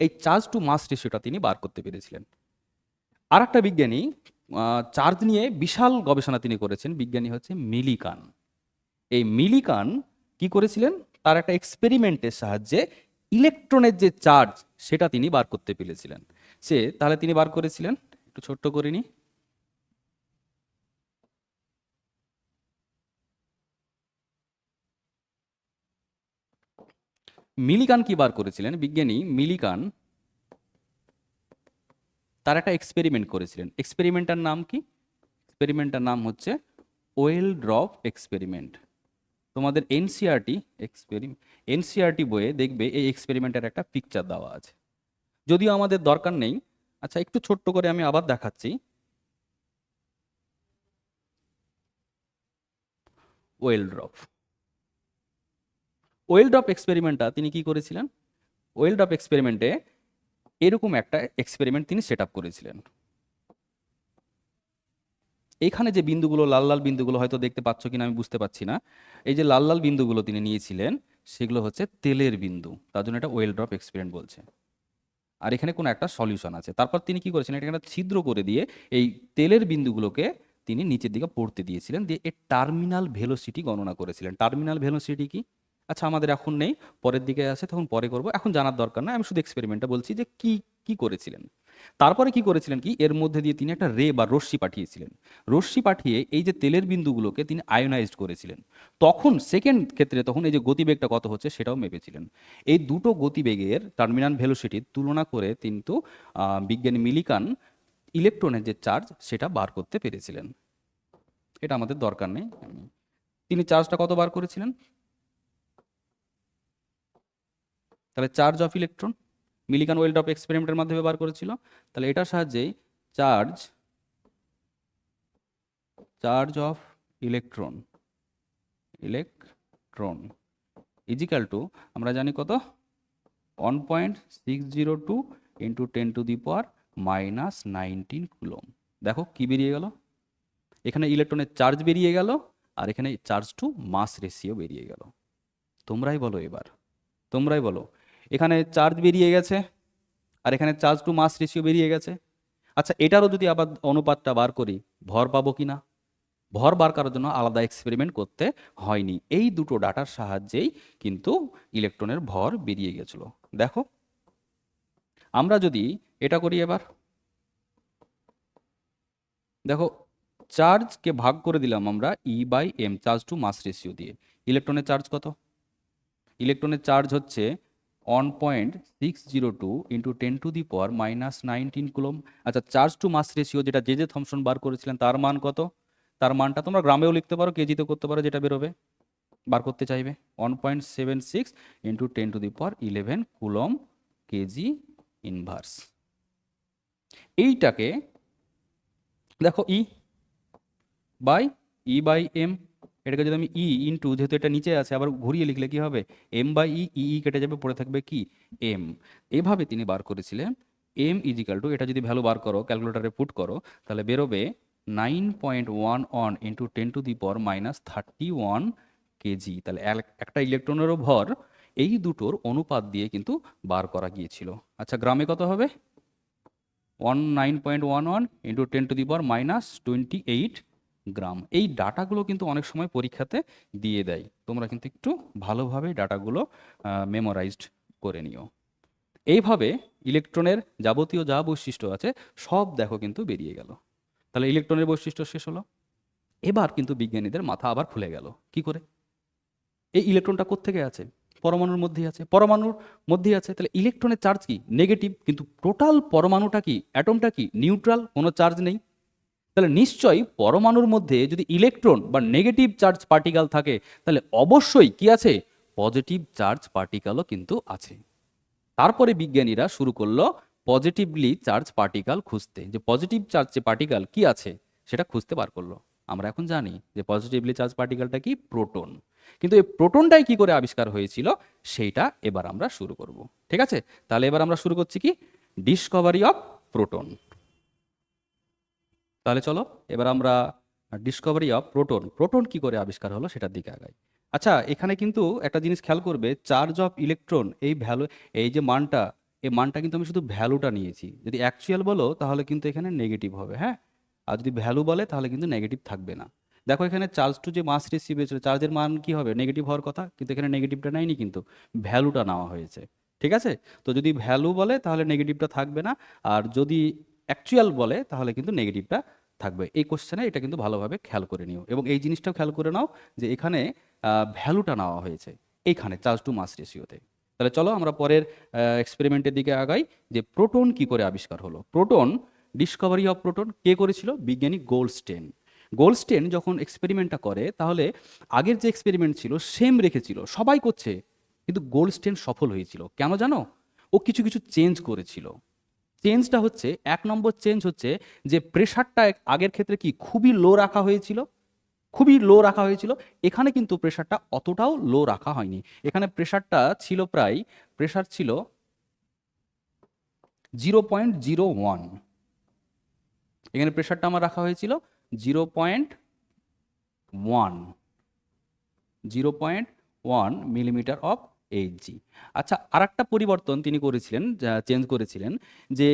এই চার্জ টু মাস রেশিওটা তিনি বার করতে পেরেছিলেন। আর একটা বিজ্ঞানী চার্জ নিয়ে বিশাল গবেষণা তিনি করেছেন, বিজ্ঞানী হচ্ছে মিলিকান। এই মিলিকান কি করেছিলেন, তার একটা এক্সপেরিমেন্টের সাহায্যে ইলেকট্রনের যে চার্জ সেটা তিনি বার করতে পেরেছিলেন। তাহলে তিনি বার করেছিলেন, একটু ছোট্ট করে নি, মিলিকান কি বার করেছিলেন, বিজ্ঞানী মিলিকান তার একটা এক্সপেরিমেন্ট করেছিলেন। এক্সপেরিমেন্টার নাম কি, এক্সপেরিমেন্টার নাম হচ্ছে ওয়েল ড্রপ এক্সপেরিমেন্ট। তোমাদের এনসিআরটি বইয়ে দেখবে এই এক্সপেরিমেন্টের একটা পিকচার দেওয়া আছে, যদিও আমাদের দরকার নেই। আচ্ছা, একটু ছোট্ট করে আমি আবার দেখাচ্ছি। ওয়েল ড্রপ, ওয়েল ড্রপ এক্সপেরিমেন্টটা তিনি কি করেছিলেন, ওয়েল ড্রপ এক্সপেরিমেন্টে এরকম একটা এক্সপেরিমেন্ট তিনি সেট আপ করেছিলেন। এখানে যে বিন্দুগুলো, লাল লাল বিন্দুগুলো হয়তো দেখতে পাচ্ছ কিনা আমি বুঝতে পারছি না, এই যে লাল লাল বিন্দুগুলো তিনি নিয়েছিলেন, সেগুলো হচ্ছে তেলের বিন্দু, তার জন্য এটা ওয়েল ড্রপ এক্সপেরিমেন্ট বলছে। আর এখানে কোনো একটা সলিউশন আছে। তারপর তিনি কি করেছেন, এটা একটা ছিদ্র করে দিয়ে এই তেলের বিন্দুগুলোকে তিনি নিচের দিকে পড়তে দিয়েছিলেন, দিয়ে এর টার্মিনাল ভেলোসিটি গণনা করেছিলেন। টার্মিনাল ভেলোসিটি কি, আচ্ছা আমাদের এখন নেই, পরের দিকে আছে, তখন পরে করব, এখন জানার দরকার নাই, আমি শুধু এক্সপেরিমেন্টটা বলছি যে কি কি করেছিলেন। তারপরে কি করেছিলেন, কি এর মধ্যে দিয়ে তিনি একটা রে বা রশ্মি পাঠিয়েছিলেন। রশ্মি পাঠিয়ে এই যে তেলের বিন্দুগুলোকে তিনি আয়োনাইজড করেছিলেন। তখন সেকেন্ড ক্ষেত্রে তখন এই যে গতিবেগটা কত হচ্ছে সেটাও মেপেছিলেন। এই দুটো গতিবেগের টার্মিনাল ভেলোসিটির তুলনা করে কিন্তু বিজ্ঞানী মিলিকান ইলেকট্রনের যে চার্জ সেটা বার করতে পেরেছিলেন। এটা আমাদের দরকার নেই। তিনি চার্জটা কত বার করেছিলেন, তাহলে charge of electron Millikan oil drop এক্সপেরিমেন্টের মাধ্যমে বার করেছিল। তাহলে এটার সাহায্যে charge of electron equal to, আমরা জানি কত, 1.602 ইন্টু 10⁻⁻19 কুলম। দেখো কি বেরিয়ে গেল, এখানে ইলেকট্রনের চার্জ বেরিয়ে গেল, আর এখানে চার্জ টু মাস রেশিও বেরিয়ে গেল। তোমরাই বলো এবার, তোমরাই বলো, এখানে চার্জ বেরিয়ে গেছে আর এখানে চার্জ টু মাস রেশিও বেরিয়ে গেছে। আচ্ছা, এটারও যদি আবার অনুপাতটা বার করি, ভর পাবো কি না, ভর বার করার জন্য আলাদা এক্সপেরিমেন্ট করতে হয়নি, এই দুটো ডাটার সাহায্যেই কিন্তু ইলেকট্রনের ভর বেরিয়ে গেছিল। দেখো আমরা যদি এটা করি এবার, দেখো চার্জকে ভাগ করে দিলাম আমরা E/m, charge to mass ratio দিয়ে। ইলেকট্রনের চার্জ কত, ইলেকট্রনের চার্জ হচ্ছে 1.602 ইন্টু 10⁻⁻19 কুলম। আচ্ছা, চার্জ টু মাস রেশিও যেটা জে থমসন বার করেছিলেন, তার মান কত, তার মানটা তোমরা গ্রামেও লিখতে পারো, কেজিতে করতে পারো, যেটা বেরোবে বার করতে চাইবে, 1.76 ইন্টু 10⁻11 কুলম কেজি ইনভার্স। এইটাকে দেখো E/m, এটাকে যদি আমি ইন্টু, যেহেতু এটা নিচে আছে, আবার ঘুরিয়ে লিখলে কি হবে, M/E, কেটে যাবে, পড়ে থাকবে কি m। এভাবে তিনি বার করেছিলেন m ইজিক্যাল টু, এটা যদি ভ্যালু বার করো ক্যালকুলেটারে পুট করো, তাহলে বেরোবে 9.11 ইন্টু 10⁻31 কেজি। তাহলে একটা ইলেকট্রনেরও ভর এই দুটোর অনুপাত দিয়ে কিন্তু বার করা গিয়েছিল। আচ্ছা, গ্রামে কত হবে, 9.11 ইন্টু 10⁻28 গ্রাম। এই ডাটাগুলো কিন্তু অনেক সময় পরীক্ষাতে দিয়ে দেয়, তোমরা কিন্তু একটু ভালোভাবে ডাটাগুলো মেমোরাইজড করে নিও। এইভাবে ইলেকট্রনের যাবতীয় যা বৈশিষ্ট্য আছে সব দেখো কিন্তু বেরিয়ে গেল। তাহলে ইলেকট্রনের বৈশিষ্ট্য শেষ হলো। এবার কিন্তু বিজ্ঞানীদের মাথা আবার খুলে গেল। কি করে? এই ইলেকট্রনটা কোত্থেকে আছে? পরমাণুর মধ্যেই আছে। পরমাণুর মধ্যেই আছে, তাহলে ইলেকট্রনের চার্জ কি? নেগেটিভ। কিন্তু টোটাল পরমাণুটা কি, অ্যাটমটা কি? নিউট্রাল, কোনো চার্জ নেই। তাহলে নিশ্চয়ই পরমাণুর মধ্যে যদি ইলেকট্রন বা নেগেটিভ চার্জ পার্টিকেল থাকে, তাহলে অবশ্যই কি আছে? পজিটিভ চার্জ পার্টিকেলও কিন্তু আছে। তারপরে বিজ্ঞানীরা শুরু করলো পজিটিভলি চার্জ পার্টিকেল খুঁজতে, যে পজিটিভ চার্জ যে পার্টিকেল কি আছে সেটা খুঁজতে বার করলো। আমরা এখন জানি যে পজিটিভলি চার্জ পার্টিকেলটা কি? প্রোটন। কিন্তু এই প্রোটনটাই কি করে আবিষ্কার হয়েছিল সেইটা এবার আমরা শুরু করব। ঠিক আছে? তাহলে এবার আমরা শুরু করছি কি? Discovery of proton. তাহলে চলো এবার আমরা ডিসকভারি অফ প্রোটন, প্রোটন কি করে আবিষ্কার হলো সেটার দিকে আগাই। আচ্ছা, এখানে কিন্তু একটা জিনিস খেয়াল করবে, চার্জ অফ ইলেকট্রন, এই ভ্যালু, এই যে মানটা, এই মানটা কিন্তু আমি শুধু ভ্যালুটা নিয়েছি। যদি অ্যাকচুয়াল বলো তাহলে কিন্তু এখানে নেগেটিভ হবে, হ্যাঁ। আর যদি ভ্যালু বলে তাহলে কিন্তু নেগেটিভ থাকবে না। দেখো এখানে চার্জ টু যে মাস রিসিভ হয়েছিল, চার্জের মান কি হবে? নেগেটিভ হওয়ার কথা, কিন্তু এখানে নেগেটিভটা নেয়নি, কিন্তু ভ্যালুটা নেওয়া হয়েছে। ঠিক আছে? তো যদি ভ্যালু বলে তাহলে নেগেটিভটা থাকবে না, আর যদি অ্যাকচুয়াল বলে তাহলে কিন্তু নেগেটিভটা থাকবে। এই কোশ্চেনে এটা কিন্তু ভালোভাবে খেয়াল করে নিও, এবং এই জিনিসটাও খেয়াল করে নাও যে এখানে ভ্যালুটা নেওয়া হয়েছে এইখানে চার্জ টু মাস রেশিওতে। তাহলে চলো আমরা পরের এক্সপেরিমেন্টের দিকে আগাই, যে প্রোটন কি করে আবিষ্কার হলো। প্রোটন, ডিসকভারি অফ প্রোটন কে করেছিল? বিজ্ঞানী গোল্ডস্টেন। গোল্ডস্টেন যখন এক্সপেরিমেন্টটা করে, তাহলে আগের যে এক্সপেরিমেন্ট ছিল সেম রেখেছিল, সবাই করছে, কিন্তু গোল্ডস্টেন সফল হয়েছিল কেন জানো? ও কিছু কিছু চেঞ্জ করেছিল। চেঞ্জটা হচ্ছে, এক নম্বর চেঞ্জ হচ্ছে যে প্রেশারটা আগের ক্ষেত্রে কি খুবই লো রাখা হয়েছিল, খুবই লো রাখা হয়েছিল। এখানে কিন্তু প্রেশারটা অতটাও লো রাখা হয়নি। এখানে প্রেশারটা ছিল প্রায়, প্রেশার ছিল 0.01। এখানে প্রেশারটা আমার রাখা হয়েছিল 0.1, 0.1 মিলিমিটার অফ এইচজি। আচ্ছা, আর একটা পরিবর্তন তিনি করেছিলেন, চেঞ্জ করেছিলেন, যে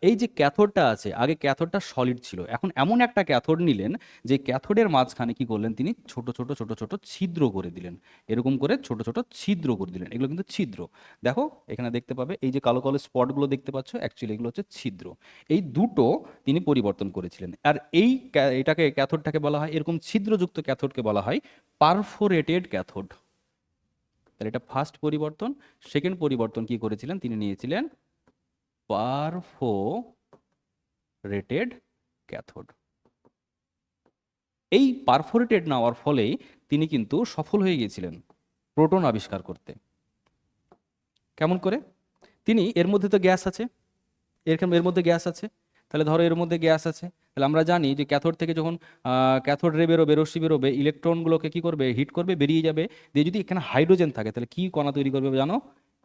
এই যে ক্যাথোডটা আছে, আগে ক্যাথোডটা সলিড ছিল, এখন এমন একটা ক্যাথোড নিলেন যে ক্যাথোডের মাঝখানে কি করলেন তিনি? ছোট ছোট ছোট ছোট ছিদ্র করে দিলেন। এরকম করে ছোট ছোট ছিদ্র করে দিলেন। এগুলো কিন্তু ছিদ্র। দেখো এখানে দেখতে পাবে, এই যে কালো কালো স্পটগুলো দেখতে পাচ্ছ, অ্যাকচুয়ালি এগুলো হচ্ছে ছিদ্র। এই দুটো তিনি পরিবর্তন করেছিলেন। আর এই এটাকে, ক্যাথোডটাকে বলা হয়, এরকম ছিদ্রযুক্ত ক্যাথোডকে বলা হয় পারফোরেটেড ক্যাথোড। তাহলে এটা ফার্স্ট পরিবর্তন। সেকেন্ড পরিবর্তন কি করেছিলেন? তিনি নিয়েছিলেন পারফোরেটেড ক্যাথোড। এই পারফোরেটেড নেওয়ার ফলেই তিনি কিন্তু সফল হয়ে গিয়েছিলেন প্রোটন আবিষ্কার করতে। কেমন করে? তিনি, এর মধ্যে তো গ্যাস আছে, এর মধ্যে গ্যাস আছে, তাহলে ধরো এর মধ্যে গ্যাস আছে, তাহলে আমরা জানি যে ক্যাথোড থেকে যখন ক্যাথোড রে বেরোবে, রশ্মি বেরোবে, ইলেকট্রনগুলোকে কি করবে? হিট করবে, বেরিয়ে যাবে। দিয়ে যদি এখানে হাইড্রোজেন থাকে তাহলে কি কণা তৈরি করবে জানো?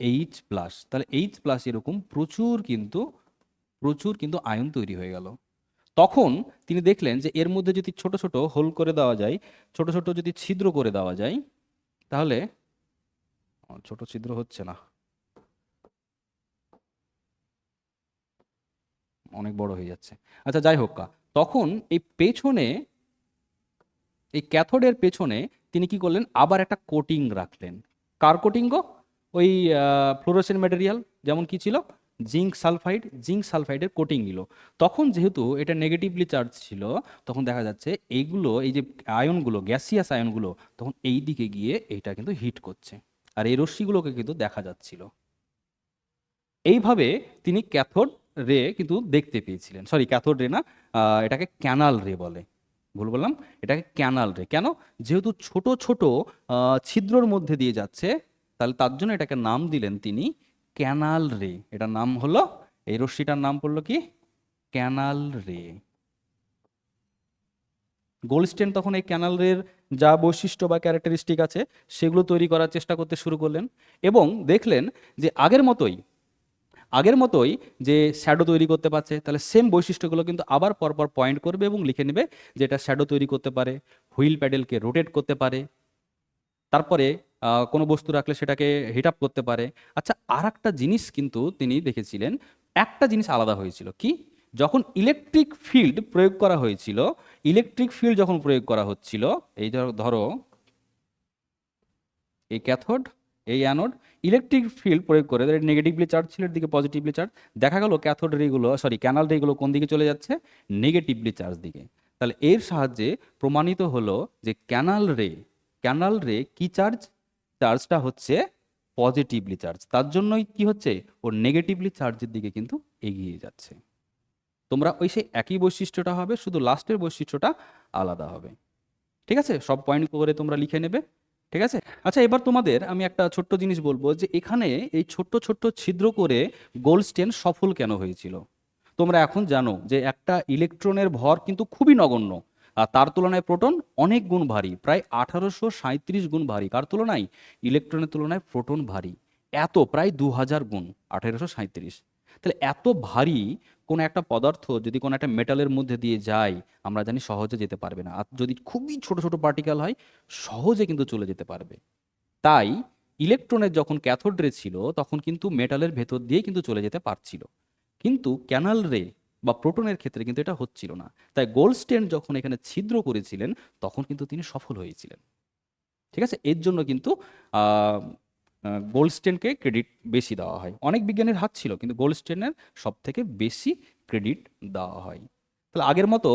H plus. তাহলে এইচ প্লাস এরকম প্রচুর কিন্তু আয়ন তৈরি হয়ে গেল। তখন তিনি দেখলেন যে এর মধ্যে যদি ছোট ছোট হোল করে দেওয়া যায়, ছোট ছোট যদি ছিদ্র করে দেওয়া যায়, তাহলে ছোট ছিদ্র হচ্ছে না, অনেক বড় হয়ে যাচ্ছে। আচ্ছা যাই হোক, তখন এই পেছনে, এই ক্যাথোডের পেছনে তিনি কি করলেন? আবার একটা কোটিং রাখলেন। কার কোটিং গো? ওই ফ্লোরোসেন্ট ম্যাটেরিয়াল, যেমন কি ছিল? Zinc sulphide. জিঙ্ক সালফাইডের কোটিং নিল। তখন যেহেতু এটা নেগেটিভলি চার্জ ছিল, তখন দেখা যাচ্ছে এইগুলো, এই যে আয়নগুলো, গ্যাসিয়াস আয়নগুলো, তখন এই দিকে গিয়ে এইটা কিন্তু হিট করছে, আর এই রশ্মিগুলোকে কিন্তু দেখা যাচ্ছিল। এইভাবে তিনি ক্যাথোড রে কিন্তু দেখতে পেয়েছিলেন। সরি, ক্যাথোড রে না, এটাকে ক্যানাল রে বলে। ভুল বললাম, এটাকে ক্যানাল রে। কেন? যেহেতু ছোট ছোট ছিদ্রর মধ্যে দিয়ে যাচ্ছে, তাহলে তার জন্য এটাকে নাম দিলেন তিনি ক্যানাল রে। এটার নাম হলো, এই রশ্মিটার নাম পড়লো কি? ক্যানাল রে। গোল্ডস্টেন তখন এই ক্যানাল রের যা বৈশিষ্ট্য বা ক্যারেক্টারিস্টিক আছে সেগুলো তৈরি করার চেষ্টা করতে শুরু করলেন, এবং দেখলেন যে আগের মতোই যে শ্যাডো তৈরি করতে পারছে। তাহলে সেম বৈশিষ্ট্যগুলো কিন্তু আবার পরপর পয়েন্ট করবে এবং লিখে নেবে যে এটা শ্যাডো তৈরি করতে পারে, হুইল প্যাডেলকে রোটেট করতে পারে, তারপরে কোনো বস্তু রাখলে সেটাকে হিট আপ করতে পারে। আচ্ছা, আর একটা জিনিস কিন্তু তিনি দেখেছিলেন, একটা জিনিস আলাদা হয়েছিল কি? যখন ইলেকট্রিক ফিল্ড প্রয়োগ করা হয়েছিল, ইলেকট্রিক ফিল্ড যখন প্রয়োগ করা হচ্ছিল, এই ধরো এই ক্যাথোড, এই অ্যানোড, ইলেকট্রিক ফিল্ড প্রয়োগ করে নেগেটিভলি চার্জ ছিল, এর দিকে পজিটিভলি চার্জ, দেখা গেল ক্যাথোড রেগুলো ক্যানাল রেগুলো কোন দিকে চলে যাচ্ছে, নেগেটিভলি চার্জ দিকে। তাহলে এর সাহায্যে প্রমাণিত হলো যে ক্যানাল রে কি চার্জ, চার্জটা হচ্ছে পজিটিভলি চার্জ, তার জন্যই কি হচ্ছে, ও নেগেটিভলি চার্জের দিকে কিন্তু এগিয়ে যাচ্ছে। তোমরা ওই সেই একই বৈশিষ্ট্যটা হবে, শুধু লাস্টের বৈশিষ্ট্যটা আলাদা হবে। ঠিক আছে, সব পয়েন্ট করে তোমরা লিখে নেবে। ঠিক আছে। আচ্ছা, এবার তোমাদের আমি একটা ছোট্ট জিনিস বলবো যে এখানে এই ছোট্ট ছোট্ট ছিদ্র করে গোল্ডস্টেন সফল কেন হয়েছিল। তোমরা এখন জানো যে একটা ইলেকট্রনের ভর কিন্তু খুবই নগণ্য, আর তার তুলনায় প্রোটন অনেক গুণ ভারী, প্রায় 1837 গুণ ভারী। কার তুলনায়? ইলেকট্রনের তুলনায় প্রোটন ভারী এত প্রায় 2000 গুণ, 1837। তাহলে এত ভারী কোনো একটা পদার্থ যদি কোনো একটা মেটালের মধ্যে দিয়ে যায়, আমরা জানি সহজে যেতে পারবে না। আর যদি খুবই ছোট ছোট পার্টিকেল হয়, সহজে কিন্তু চলে যেতে পারবে। তাই ইলেকট্রনের যখন ক্যাথোড রে ছিল, তখন কিন্তু মেটালের ভেতর দিয়ে কিন্তু চলে যেতে পারছিল, কিন্তু ক্যানাল রে বা প্রোটনের ক্ষেত্রে কিন্তু এটা হচ্ছিল না। তাই গোল্ডস্টেন যখন এখানে ছিদ্র করেছিলেন, তখন কিন্তু তিনি সফল হয়েছিলেন। ঠিক আছে, এর জন্য কিন্তু গোল্ডস্টেনকে ক্রেডিট বেশি দেওয়া হয়। অনেক বিজ্ঞানীর হাত ছিল, কিন্তু গোল্ডস্টেনের সব থেকে বেশি ক্রেডিট দেওয়া হয়। তাহলে আগের মতো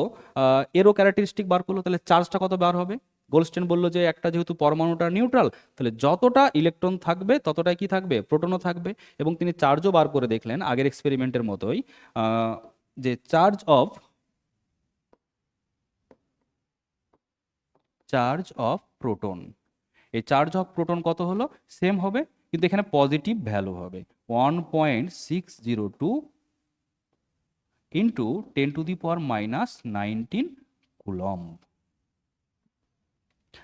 এরও ক্যারেক্টারিস্টিক বার করলো, তাহলে চার্জটা কত বার হবে? গোল্ডস্টেন বললো যে একটা যেহেতু পরমাণুটা নিউট্রাল, তাহলে যতটা ইলেকট্রন থাকবে ততটাই কি থাকবে, প্রোটনও থাকবে। এবং তিনি চার্জও বার করে দেখলেন আগের এক্সপেরিমেন্টের মতোই, যে চার্জ অফ প্রোটন, এই চার্জ অফ প্রোটন কত হলো, সেম হবে, কিন্তু এখানে পজিটিভ ভ্যালু হবে 1.602 ইন্টু 10⁻⁻19 কুলম্ব।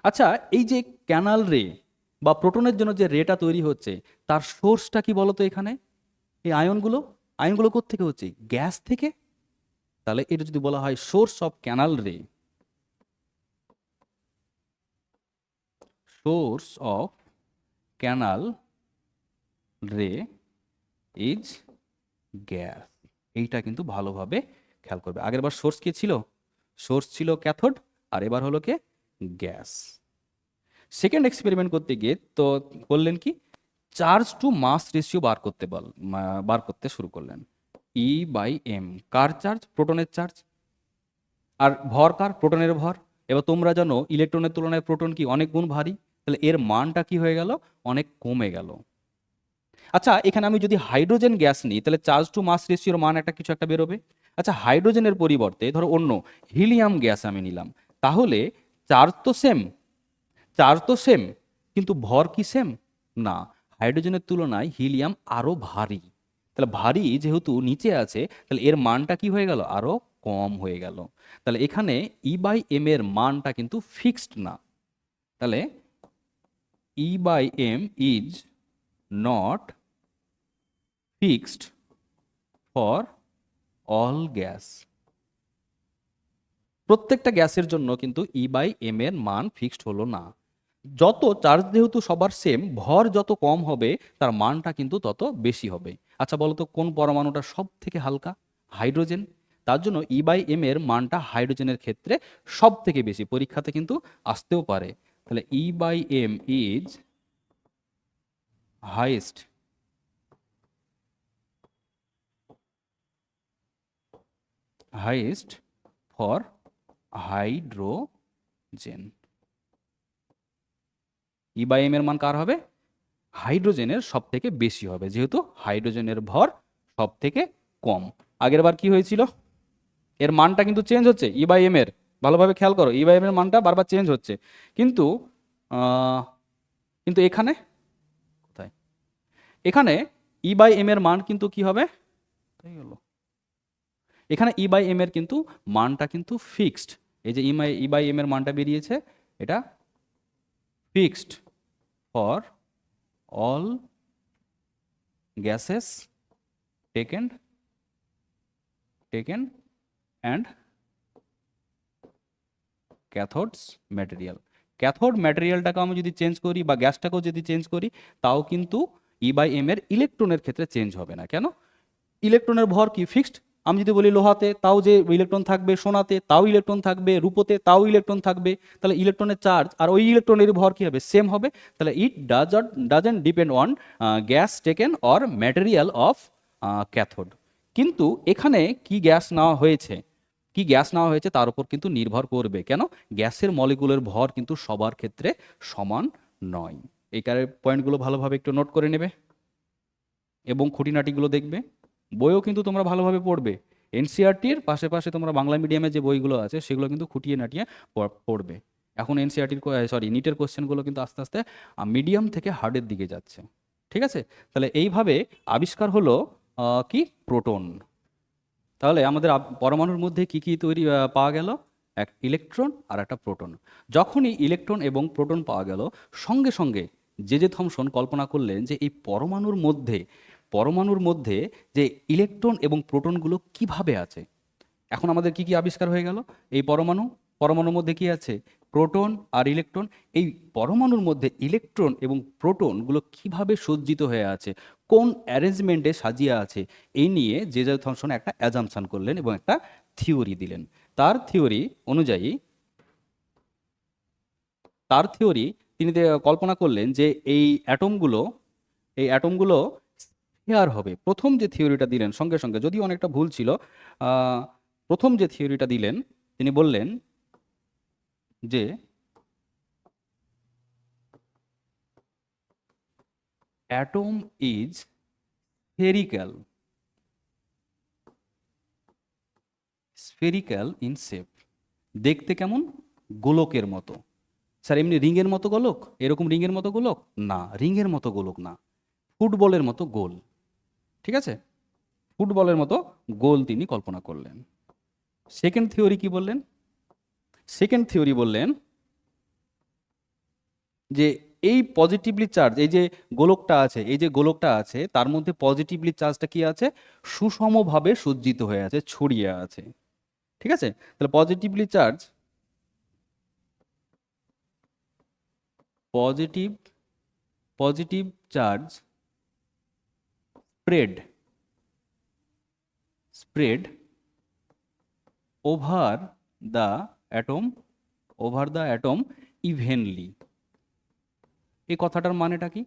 আচ্ছা, এই যে ক্যানাল রে বা প্রোটনের জন্য যে রেটা তৈরি হচ্ছে, তার সোর্সটা কি বলতো? এখানে এই আয়নগুলো কোত্থেকে হচ্ছে? গ্যাস থেকে। তাহলে এটা যদি বলা হয় সোর্স অফ ক্যানাল রে, সোর্স অফ ক্যানাল রে ইজ গ্যাস, এইটা কিন্তু ভালোভাবে খেয়াল করবে। আগেরবার সোর্স কি ছিল? সোর্স ছিল ক্যাথোড, আর এবার হলো কে, গ্যাস। সেকেন্ড এক্সপেরিমেন্ট করতে গিয়ে তো করলেন কি, চার্জ টু মাস রেশিও বার করতে শুরু করলেন। E/m কার চার্জ? প্রোটনের চার্জ। আর ভর কার? প্রোটনের ভর। এবার তোমরা জানো ইলেকট্রনের তুলনায় প্রোটন কি অনেক গুণ ভারী, তাহলে এর মানটা কি হয়ে গেল, অনেক কমে গেল। আচ্ছা, এখানে আমি যদি হাইড্রোজেন গ্যাস নিই, তাহলে চার্জ টু মাস রেশিওর মান কিছু একটা বেরোবে। আচ্ছা, হাইড্রোজেনের পরিবর্তে ধরো অন্য হিলিয়াম গ্যাস আমি নিলাম, তাহলে চার্জ তো সেম, কিন্তু ভর কি সেম না। হাইড্রোজেনের তুলনায় হিলিয়াম আরো ভারী। তাহলে ভারী যেহেতু নিচে আছে, তাহলে এর মানটা কি হয়ে গেল, আরো কম হয়ে গেল। তাহলে এখানে E/m এর মানটা কিন্তু ফিক্সড না। তাহলে E/m is not fixed for all gas. প্রত্যেকটা গ্যাসের জন্য কিন্তু E/m এর মান ফিক্সড হলো না। যত চার্জ যেহেতু সবার সেম, ভর যত কম হবে তার মানটা কিন্তু তত বেশি হবে। আচ্ছা বলো তো, কোন পরমাণুটা সব থেকে হালকা? হাইড্রোজেন। তার জন্য E/m এর মানটা হাইড্রোজেনের ক্ষেত্রে সব থেকে বেশি, পরীক্ষাতে কিন্তু আসতেও পারে। তাহলে E/m is highest for hydrogen. E/m এর মান কার হবে? হাইড্রোজেনের সব থেকে বেশি হবে, যেহেতু হাইড্রোজেনের ভর সব থেকে কম। আগের বার কি হয়েছিল, এর মানটা কিন্তু চেঞ্জ হচ্ছে E/m এর, ভালোভাবে খেয়াল করো, E/m এর মানটা বারবার চেঞ্জ হচ্ছে, কিন্তু আহ, কিন্তু এখানে কোথায়, এখানে E/m এর মান কিন্তু কি হবে, তাই হলো, এখানে E/m এর কিন্তু মানটা কিন্তু ফিক্সড। এই যে E/m এর মানটা বেরিয়েছে, এটা fixed for all gases taken and cathodes material. Cathode ম্যাটেরিয়ালটাকে আমি যদি চেঞ্জ করি বা গ্যাসটাকেও যদি চেঞ্জ করি, তাও কিন্তু E/m এর ইলেকট্রনের ক্ষেত্রে চেঞ্জ হবে না। কেন? ইলেকট্রনের ভর কি ফিক্সড, আমি যদি বলি লোহাতে, তাও যে ইলেকট্রন থাকবে, সোনাতে তাও ইলেকট্রন থাকবে, রূপোতে তাও ইলেকট্রন থাকবে, তাহলে ইলেকট্রনের চার্জ আর ওই ইলেকট্রনের ভর কি হবে, সেম হবে। তাহলে it doesn't depend on gas taken or material of cathode. কিন্তু এখানে কি গ্যাস নেওয়া হয়েছে, কি গ্যাস নেওয়া হয়েছে তার উপর কিন্তু নির্ভর করবে। কেন? গ্যাসের মলিকুলের ভর কিন্তু সবার ক্ষেত্রে সমান নয়। এই পয়েন্টগুলো ভালোভাবে একটু নোট করে নেবে এবং খুঁটিনাটিগুলো দেখবে। বইও কিন্তু তোমরা ভালোভাবে পড়বে। এনসিইআরটির পাশে পাশে তোমরা বাংলা মিডিয়ামে যে বইগুলো আছে সেগুলো কিন্তু খুঁটিয়ে নাটিয়ে পড়বে। এখন এনসিইআরটির নিটের কোশ্চেনগুলো কিন্তু আস্তে আস্তে মিডিয়াম থেকে হার্ডের দিকে যাচ্ছে। ঠিক আছে? তাহলে এইভাবে আবিষ্কার হলো কি, প্রোটন। তাহলে আমাদের পরমাণুর মধ্যে কি কি তৈরি পাওয়া গেল, এক ইলেকট্রন আর একটা প্রোটন। যখনই ইলেকট্রন এবং প্রোটন পাওয়া গেল, সঙ্গে সঙ্গে জে থমসন কল্পনা করলেন যে এই পরমাণুর মধ্যে যে ইলেকট্রন এবং প্রোটনগুলো কিভাবে আছে। এখন আমাদের কি কি আবিষ্কার হয়ে গেল, এই পরমাণুর মধ্যে কি আছে, প্রোটন আর ইলেকট্রন। এই পরমাণুর মধ্যে ইলেকট্রন এবং প্রোটনগুলো কিভাবে সজ্জিত হয়ে আছে, কোন অ্যারেঞ্জমেন্টে সাজিয়ে আছে, এই নিয়ে জে থমসন একটা অ্যাজাম্পশন করলেন এবং একটা থিওরি দিলেন। তার থিওরি অনুযায়ী তিনি কল্পনা করলেন যে এই অ্যাটমগুলো স্ফিয়ার হবে। প্রথম যে থিওরিটা দিলেন, সঙ্গে সঙ্গে যদিও অনেকটা ভুল ছিল, প্রথম যে থিওরিটা দিলেন তিনি বললেন যে atom is spherical in shape. দেখতে কেমন, গোলকের মতো। স্যার এমনি রিংয়ের মতো গোলক, এরকম রিংয়ের মতো গোলক না, রিংয়ের মতো গোলক না, ফুটবলের মতো গোল। ঠিক আছে? ফুটবলের মতো গোল তিনি কল্পনা করলেন। সেকেন্ড থিওরি কি বললেন? সেকেন্ড থিওরি বললেন যে এই পজিটিভলি চার্জ, এই যে গোলকটা আছে তার মধ্যে পজিটিভলি চার্জটা কি আছে, সুষমভাবে সজ্জিত হয়ে আছে, ছড়িয়ে আছে। ঠিক আছে? তাহলে positive charge spread over the atom evenly. এই কথাটার মানেটা কি?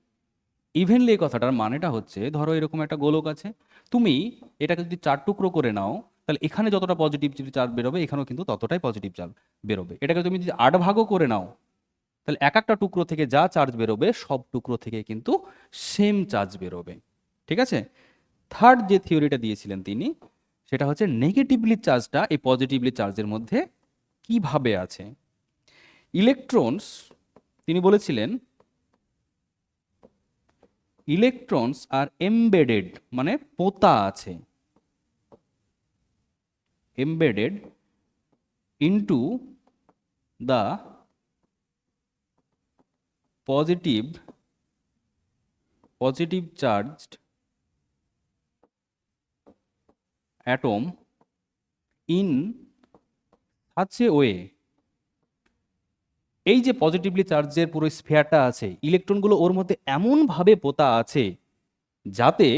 ইভেনলি এই কথাটার মানেটা হচ্ছে, ধরো এরকম একটা গোলক আছে, তুমি এটাকে যদি 4 টুকরো করে নাও, তাহলে এখানে যতটা পজিটিভ চার্জ বেরোবে এখানেও কিন্তু ততটাই পজিটিভ চার্জ বেরোবে। এটাকে তুমি যদি 8 ভাগও করে নাও, তাহলে এক একটা টুকরো থেকে যা চার্জ বেরোবে সব টুকরো থেকে কিন্তু সেম চার্জ বেরোবে। ঠিক আছে? থার্ড যে থিওরিটা দিয়েছিলেন তিনি, সেটা হচ্ছে নেগেটিভলি চার্জটা এই পজিটিভলি চার্জের মধ্যে কিভাবে আছে। ইলেকট্রনস, তিনি বলেছিলেন ইলেকট্রনস আর এমবেডেড, মানে পোতা আছে, embedded into the positive charged atom in such a way. এই যে পজিটিভলি চার্জের পুরো স্ফিয়ারটা আছে, ইলেকট্রনগুলো ওর মধ্যে এমনভাবে পোতা আছে যাতে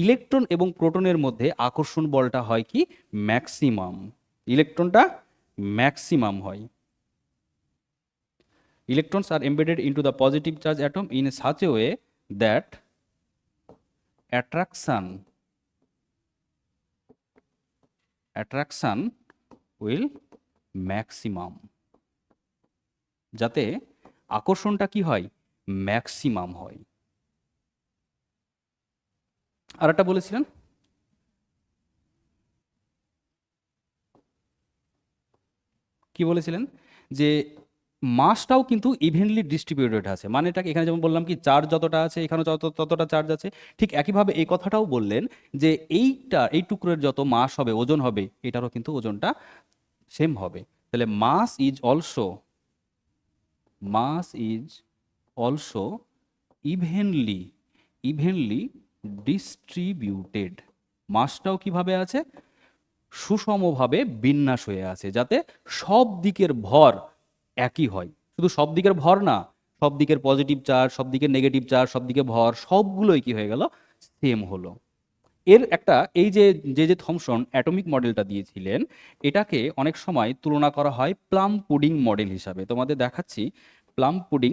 ইলেকট্রন এবং প্রোটনের মধ্যে আকর্ষণ বলটা হয় কি, ম্যাক্সিমাম। ইলেকট্রনটা ম্যাক্সিমাম হয়। Electrons are embedded into the positive charge atom in such a way that attraction will maximum, যাতে আকর্ষণটা কি হয়, ম্যাক্সিমাম হয়। আর একটা বলেছিলেন, কি বলেছিলেন, যে মাসটাও কিন্তু ইভেনলি ডিস্ট্রিবিউটেড আছে। মানে এটাকে এখানে যেমন বললাম কি, চার্জ যতটা আছে এখানেও ততটা চার্জ আছে, ঠিক একইভাবে এই কথাটাও বললেন যে এই টুকরোর যত মাস হবে, ওজন হবে, এটারও কিন্তু ওজনটা সেম হবে। তাহলে much is also evenly distributed. মাসটাও কিভাবে আছে, সুষমভাবে বিন্যাস হয়ে আছে, যাতে সব দিকের ভর একই হয়। শুধু সব দিকের ভর না, সব দিকের পজিটিভ চার্জ, সব দিকের নেগেটিভ চার্জ, সব দিকে ভর, সবগুলোই কি হয়ে গেল, সেম হলো। এর একটা এই যে জে জে থমসন অ্যাটমিক মডেলটা দিয়েছিলেন, এটাকে অনেক সময় তুলনা করা হয় প্লাম পুডিং মডেল হিসাবে। তোমাদের দেখাচ্ছি, প্লাম পুডিং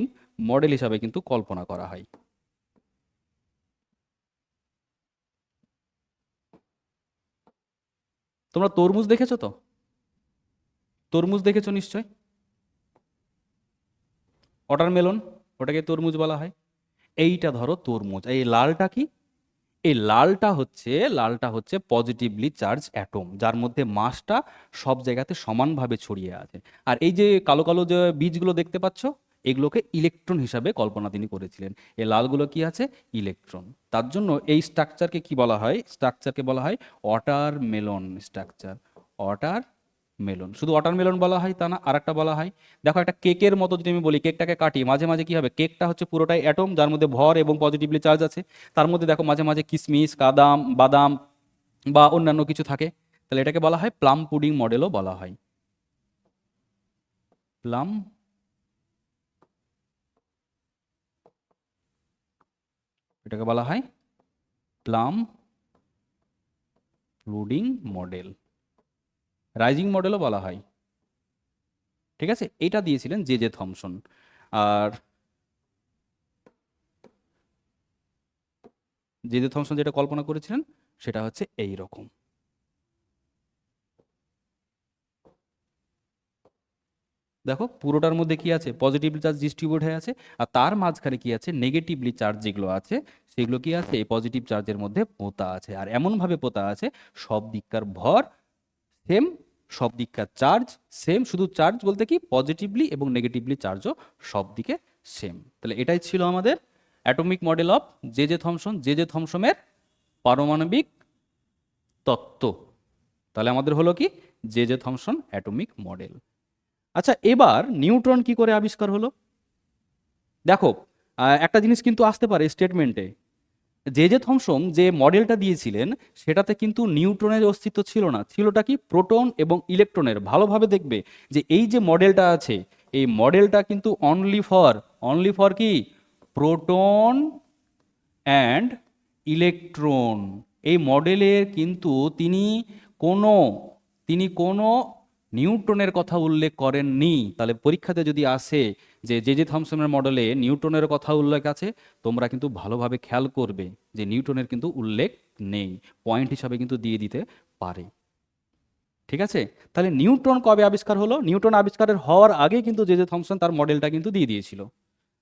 মডেল হিসাবে কিন্তু কল্পনা করা হয়। তোমরা তরমুজ দেখেছো তো? তরমুজ দেখেছো নিশ্চয়। ওয়াটারমেলন, ওটাকে তরমুজ বলা হয়। এইটা ধরো তরমুজ, এই লালটা কি? এই লালটা হচ্ছে পজিটিভলি চার্জ অ্যাটম, যার মধ্যে মাসটা সব জায়গাতে সমানভাবে ছড়িয়ে আছে। আর এই যে কালো কালো যে বীজগুলো দেখতে পাচ্ছ, এগুলোকে ইলেকট্রন হিসাবে কল্পনা তিনি করেছিলেন। এই লালগুলো কি আছে? ইলেকট্রন। তার জন্য এই স্ট্রাকচারকে কি বলা হয়? স্ট্রাকচারকে বলা হয় ওয়াটারমেলন স্ট্রাকচার। Water melon. শুধু ওয়াটারমেলন বলা হয় তা না, আর একটা বলা হয়, দেখো একটা কেকের মতো যদি আমি বলি, কেকটাকে কাটি, মাঝে মাঝে কি হবে? কেকটা হচ্ছে পুরোটাই অ্যাটম, যার মধ্যে ভর এবং পজিটিভলি চার্জ আছে। তার মধ্যে দেখো মাঝে মাঝে কিশমিশ, বাদাম বা অন্যান্য কিছু থাকে। তাহলে এটাকে বলা হয় প্লাম পুডিং মডেলও বলা হয়। প্লাম, এটাকে বলা হয় প্লাম পুডিং মডেল, রাইজিং মডেলও বলা হয়। ঠিক আছে, এটা দিয়েছিলেন জে জে থমসন। আর জে জে থমসন যেটা কল্পনা করেছিলেন সেটা হচ্ছে এই রকম। দেখো পুরোটার মধ্যে কি আছে? পজিটিভ চার্জ ডিস্ট্রিবিউট হয়ে আছে, আর তার মাঝখানে কি আছে? নেগেটিভলি চার্জ যেগুলো আছে সেগুলো কি আছে? এই পজিটিভ চার্জের মধ্যে পোতা আছে, আর এমনভাবে পোতা আছে সব দিককার ভর সেম, সব দিককার চার্জ সেম। শুধু চার্জ বলতে কি, পজিটিভলি এবং নেগেটিভলি চার্জও সব দিকে সেম। তাহলে এটাই ছিল আমাদের atomic model of J J Thomson, J J থমসনের পারমাণবিক তত্ত্ব। তাহলে আমাদের হলো কি? J J Thomson atomic model. আচ্ছা, এবার নিউট্রন কি করে আবিষ্কার হলো? দেখো, একটা জিনিস কিন্তু আসতে পারে স্টেটমেন্টে, জে জে থমসন যে মডেলটা দিয়েছিলেন সেটাতে কিন্তু নিউট্রনের অস্তিত্ব ছিল না। ছিলটা কি? প্রোটন এবং ইলেকট্রনের। ভালোভাবে দেখবে যে এই যে মডেলটা আছে, এই মডেলটা কিন্তু অনলি ফর কি? Proton and electron. এই মডেলের কিন্তু তিনি কোনো তিনি কোনো নিউটনের কথা উল্লেখ করেননি। তাহলে পরীক্ষাতে যদি আসে যে জে জে থমসনের মডেলে নিউটনের কথা উল্লেখ আছে, তোমরা কিন্তু ভালোভাবে খেয়াল করবে যে নিউটনের কিন্তু উল্লেখ নেই, পয়েন্ট হিসাবে কিন্তু দিয়ে দিতে পারে। ঠিক আছে, তাহলে নিউটন কবে আবিষ্কার হলো? নিউটন আবিষ্কারের হওয়ার আগে কিন্তু জে জে থমসন তার মডেলটা কিন্তু দিয়ে দিয়েছিল।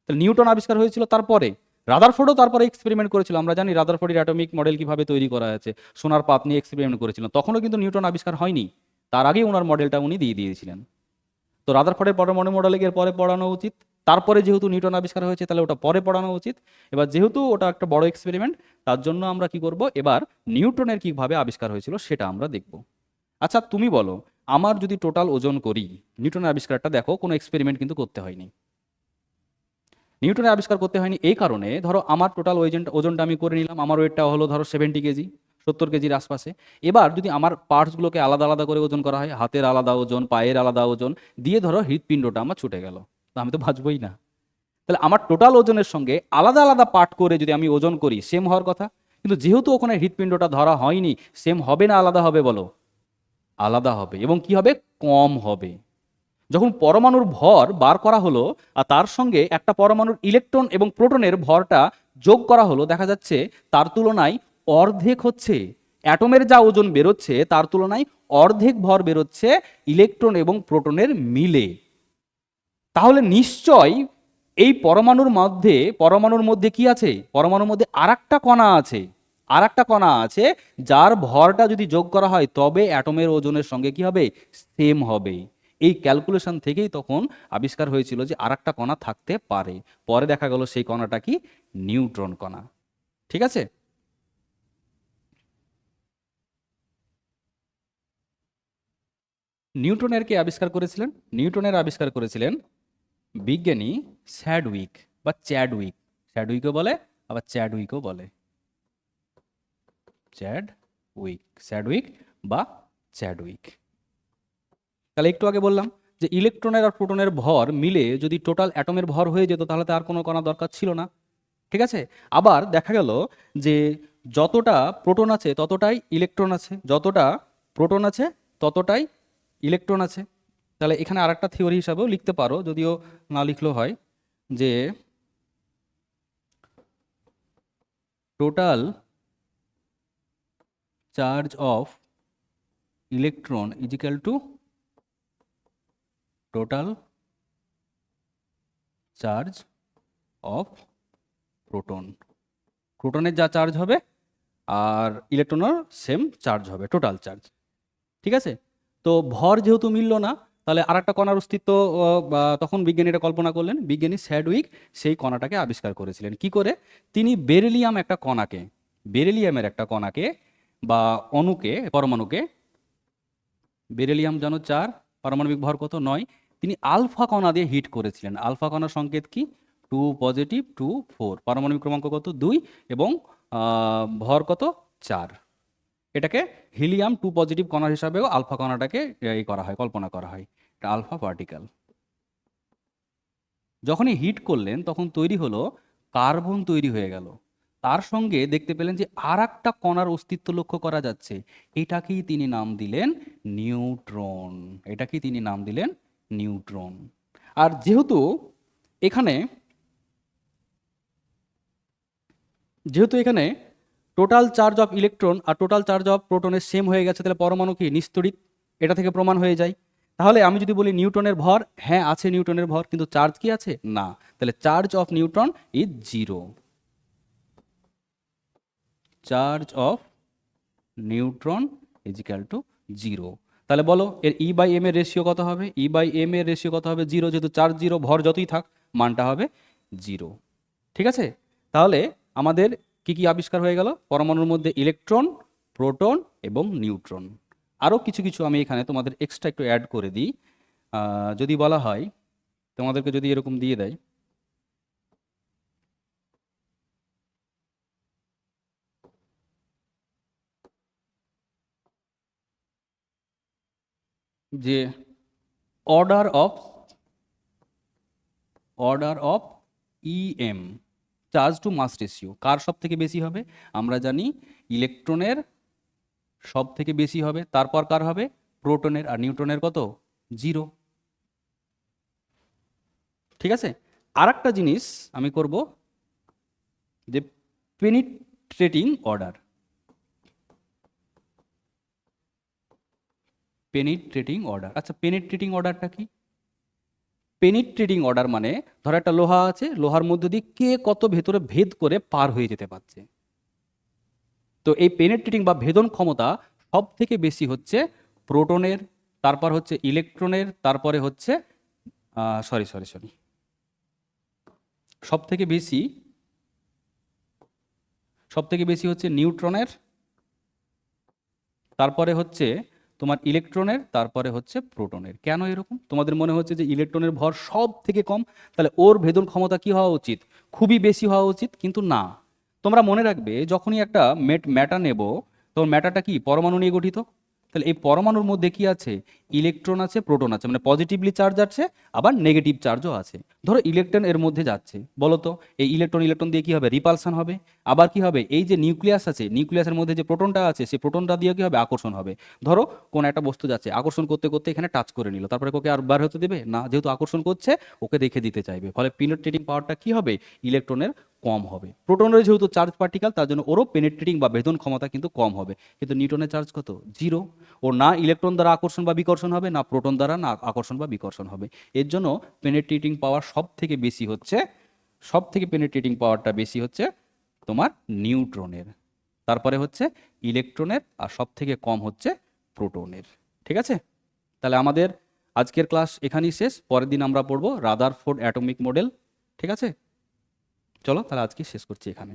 তাহলে নিউটন আবিষ্কার হয়েছিল তারপরে, রাদারফোর্ডও তারপরে এক্সপেরিমেন্ট করেছিল। আমরা জানি রাদারফোর্ডের অ্যাটমিক মডেল কিভাবে তৈরি করা হয়েছে, সোনার পাত নিয়ে এক্সপেরিমেন্ট করেছিলেন, তখনও কিন্তু নিউটন আবিষ্কার হয়নি, তার আগেই ওনার মডেলটা উনি দিয়ে দিয়েছিলেন। তো রাদারফোর্ডের পরমাণু মডেলের পরে পড়ানো উচিত, তারপরে যেহেতু নিউটন আবিষ্কার হয়েছে তাহলে ওটা পরে পড়ানো উচিত। এবার যেহেতু ওটা একটা বড় এক্সপেরিমেন্ট, তার জন্য আমরা কি করব, এবার নিউটনের কিভাবে আবিষ্কার হয়েছিল সেটা আমরা দেখব। আচ্ছা তুমি বলো, আমার যদি টোটাল ওজন করি, নিউটনের আবিষ্কারটা দেখো কোনো এক্সপেরিমেন্ট কিন্তু করতে হয়নি। নিউটনের আবিষ্কার করতে হয়নি এই কারণে, ধরো আমার টোটাল ওজনটা আমি করে নিলাম, আমার ওয়েটটা হলো ধরো 70 কেজি, 70 কেজির আশপাশে। এবার যদি আমার পার্টসগুলোকে আলাদা আলাদা করে ওজন করা হয়, হাতের আলাদা ওজন, পায়ের আলাদা ওজন দিয়ে ধরো হৃৎপিণ্ডটা আমার ছুটে গেল, তো আমি তো বাঁচবই না। তাহলে আমার টোটাল ওজনের সঙ্গে আলাদা আলাদা পার্ট করে যদি আমি ওজন করি, সেম হওয়ার কথা। কিন্তু যেহেতু ওখানে হৃৎপিণ্ডটা ধরা হয়নি, সেম হবে না আলাদা হবে বলো? আলাদা হবে, এবং কি হবে? কম হবে। যখন পরমাণুর ভর বার করা হলো আর তার সঙ্গে একটা পরমাণুর ইলেকট্রন এবং প্রোটনের ভরটা যোগ করা হলো, দেখা যাচ্ছে তার তুলনায় অর্ধেক হচ্ছে। অ্যাটমের যা ওজন বেরোচ্ছে তার তুলনায় অর্ধেক ভর বেরোচ্ছে ইলেকট্রন এবং প্রোটনের মিলে। তাহলে নিশ্চয় এই পরমাণুর মধ্যে কি আছে? পরমাণুর মধ্যে আর একটা কণা আছে যার ভরটা যদি যোগ করা হয় তবে অ্যাটমের ওজনের সঙ্গে কি হবে? সেম হবে। এই ক্যালকুলেশন থেকেই তখন আবিষ্কার হয়েছিল যে আর একটা কণা থাকতে পারে। পরে দেখা গেল সেই কণাটা কি? নিউট্রন কণা। ঠিক আছে। নিউটনের কে আবিষ্কার করেছিলেন? নিউটনের আবিষ্কার করেছিলেন বিজ্ঞানী স্যাডউইক বা চ্যাডউইক। স্যাডউইকও বলে, আবার চ্যাডউইকও বলে। স্যাডউইক বা চ্যাডউইক। তাহলে একটু আগে বললাম যে ইলেকট্রনের আর প্রোটনের ভর মিলে যদি টোটাল অ্যাটমের ভর হয়ে যেত তাহলে তো আর কোনো কণা দরকার ছিল না। ঠিক আছে। আবার দেখা গেল যে যতটা প্রোটন আছে ততটাই ইলেকট্রন আছে, যতটা প্রোটন আছে ততটাই ইলেকট্রন আছে। তাহলে এখানে আরেকটা থিওরি হিসাবেও লিখতে পারো, যদিও না লিখলেও হয়, যে total charge of electron is equal to total charge of proton. প্রোটনের যা চার্জ হবে আর ইলেকট্রনের সেম চার্জ হবে, টোটাল চার্জ। ঠিক আছে? তো ভর যেহেতু মিলল না, তাহলে আর একটা কণার অস্তিত্ব তখন বিজ্ঞানী এটা কল্পনা করলেন। বিজ্ঞানী স্যাডউইক সেই কণাটাকে আবিষ্কার করেছিলেন। কি করে? তিনি বেরিলিয়ামের একটা কণাকে বা অণুকে, পরমাণুকে, বেরিলিয়াম জানো 4, পারমাণবিক ভর কত 9, তিনি আলফা কণা দিয়ে হিট করেছিলেন। আলফা কণার সংকেত কি? 2 পজিটিভ 2 4, পারমাণবিক ক্রমাঙ্ক কত 2 এবং ভর কত 4। এটাকে হিলিয়াম 2 পজিটিভ কণা হিসাবেও আলফা কণাটাকে করা হয়, কল্পনা করা হয়, এটা আলফা পার্টিকেল। যখনই হিট করলেন তখন তৈরি হলো কার্বন, তৈরি হয়ে গেল। তার সঙ্গে দেখতে পেলেন যে আর একটা কণার অস্তিত্ব লক্ষ্য করা যাচ্ছে। এটাকেই তিনি নাম দিলেন নিউট্রন। এটাকেই তিনি নাম দিলেন নিউট্রন। আর যেহেতু এখানে টোটাল চার্জ অফ ইলেকট্রন আর টোটাল চার্জ অফ প্রোটনের সেম হয়ে গেছে, তাহলে পরমাণু কি নিস্তড়িত? এটা থেকে প্রমাণ হয়ে যায়। তাহলে আমি যদি বলি নিউটনের ভর, হ্যাঁ আছে নিউটনের ভর, কিন্তু চার্জ কি আছে? না। তাহলে charge of neutron is 0। Charge of neutron is equal two 0। তাহলে বলো এর ই বাই এম এর রেশিও কত হবে? ই বাই এম এর রেশিও কত হবে? 0। যেহেতু চার্জ 0, ভর যতই থাক মানটা হবে 0। ঠিক আছে? তাহলে আমাদের কি কি আবিষ্কার হয়ে গেল? পরমাণুর মধ্যে ইলেকট্রন, প্রোটন এবং নিউট্রন। আরও কিছু কিছু আমি এখানে তোমাদের এক্সট্রা একটু অ্যাড করে দিই। যদি বলা হয়, তোমাদেরকে যদি এরকম দিয়ে দেয় যে order of E M, charge to mass ratio, কার সব থেকে বেশি হবে? আমরা জানি ইলেকট্রনের সব থেকে বেশি হবে, তারপর কার হবে? প্রোটনের। আর নিউট্রনের কত? 0। ঠিক আছে? আর একটা জিনিস আমি করব, যে পেনিট্রেটিং অর্ডার। পেনিট্রেটিং অর্ডার, আচ্ছা পেনিট্রেটিং অর্ডারটা কি? পেনিট্রেটিং অর্ডার মানে ধরো একটা লোহা আছে, লোহার মধ্যে দিয়ে কে কত ভেতরে ভেদ করে পার হয়ে যেতে পারছে। তো এই পেনিট্রেটিং বা ভেদন ক্ষমতা সব থেকে বেশি হচ্ছে প্রোটনের, তারপর হচ্ছে ইলেকট্রনের, তারপরে হচ্ছে সরি সরি সরি সব থেকে বেশি হচ্ছে নিউট্রনের, তারপরে হচ্ছে তোমার ইলেকট্রনের, তারপরে হচ্ছে প্রোটনের। কেন এরকম? তোমাদের মনে হচ্ছে যে ইলেকট্রনের ভর সব থেকে কম, তাহলে ওর ভেদন ক্ষমতা কি হওয়া উচিত? খুবই বেশি হওয়া উচিত, কিন্তু না। তোমরা মনে রাখবে যখনই একটা ম্যাটার নেব, তখন ম্যাটারটা কি? পরমাণু নিয়ে গঠিত। তাহলে এই পরমাণুর মধ্যে কি আছে? ইলেকট্রন আছে, প্রোটন আছে, মানে পজিটিভলি চার্জ আছে, আবার নেগেটিভ চার্জও আছে। ধরো ইলেকট্রন এর মধ্যে যাচ্ছে, বলো তো এই ইলেকট্রন দিয়ে কি হবে? রিপালশন হবে। আবার কি হবে? এই যে নিউক্লিয়াস আছে, নিউক্লিয়াসের মধ্যে যে প্রোটনটা আছে, সেই প্রোটনটা দিয়ে কি হবে? আকর্ষণ হবে। ধরো কোন একটা বস্তু যাচ্ছে, আকর্ষণ করতে করতে এখানে টাচ করে নিল, তারপরে ওকে আর বার হতে দেবে না, যেহেতু আকর্ষণ করছে ওকে রেখে দিতে চাইবে। ফলে পেনিট্রেটিং পাওয়ারটা কি হবে? ইলেকট্রনের কম হবে। প্রোটনের যেহেতু চার্জ পার্টিকেল, তার জন্য ওরও পেনিট্রেটিং বা ভেদন ক্ষমতা কিন্তু কম হবে। কিন্তু নিউটনের চার্জ কত? 0। ও না ইলেকট্রন দ্বারা আকর্ষণ বা বিকর্ষণ হবে, না প্রোটন দ্বারা না আকর্ষণ বা বিকর্ষণ হবে। এর জন্য পেনিট্রেটিং পাওয়ার সব থেকে পেনিট্রেটিং পাওয়ারটা বেশি হচ্ছে তোমার নিউট্রনের, তারপরে হচ্ছে ইলেকট্রনের, আর সব থেকে কম হচ্ছে প্রোটনের। ঠিক আছে? তাহলে আমাদের আজকের ক্লাস এখানেই শেষ। পরের দিন আমরা পড়বো রাদারফোর্ড অ্যাটমিক মডেল। ঠিক আছে? চলো তাহলে আজকে শেষ করছি এখানে।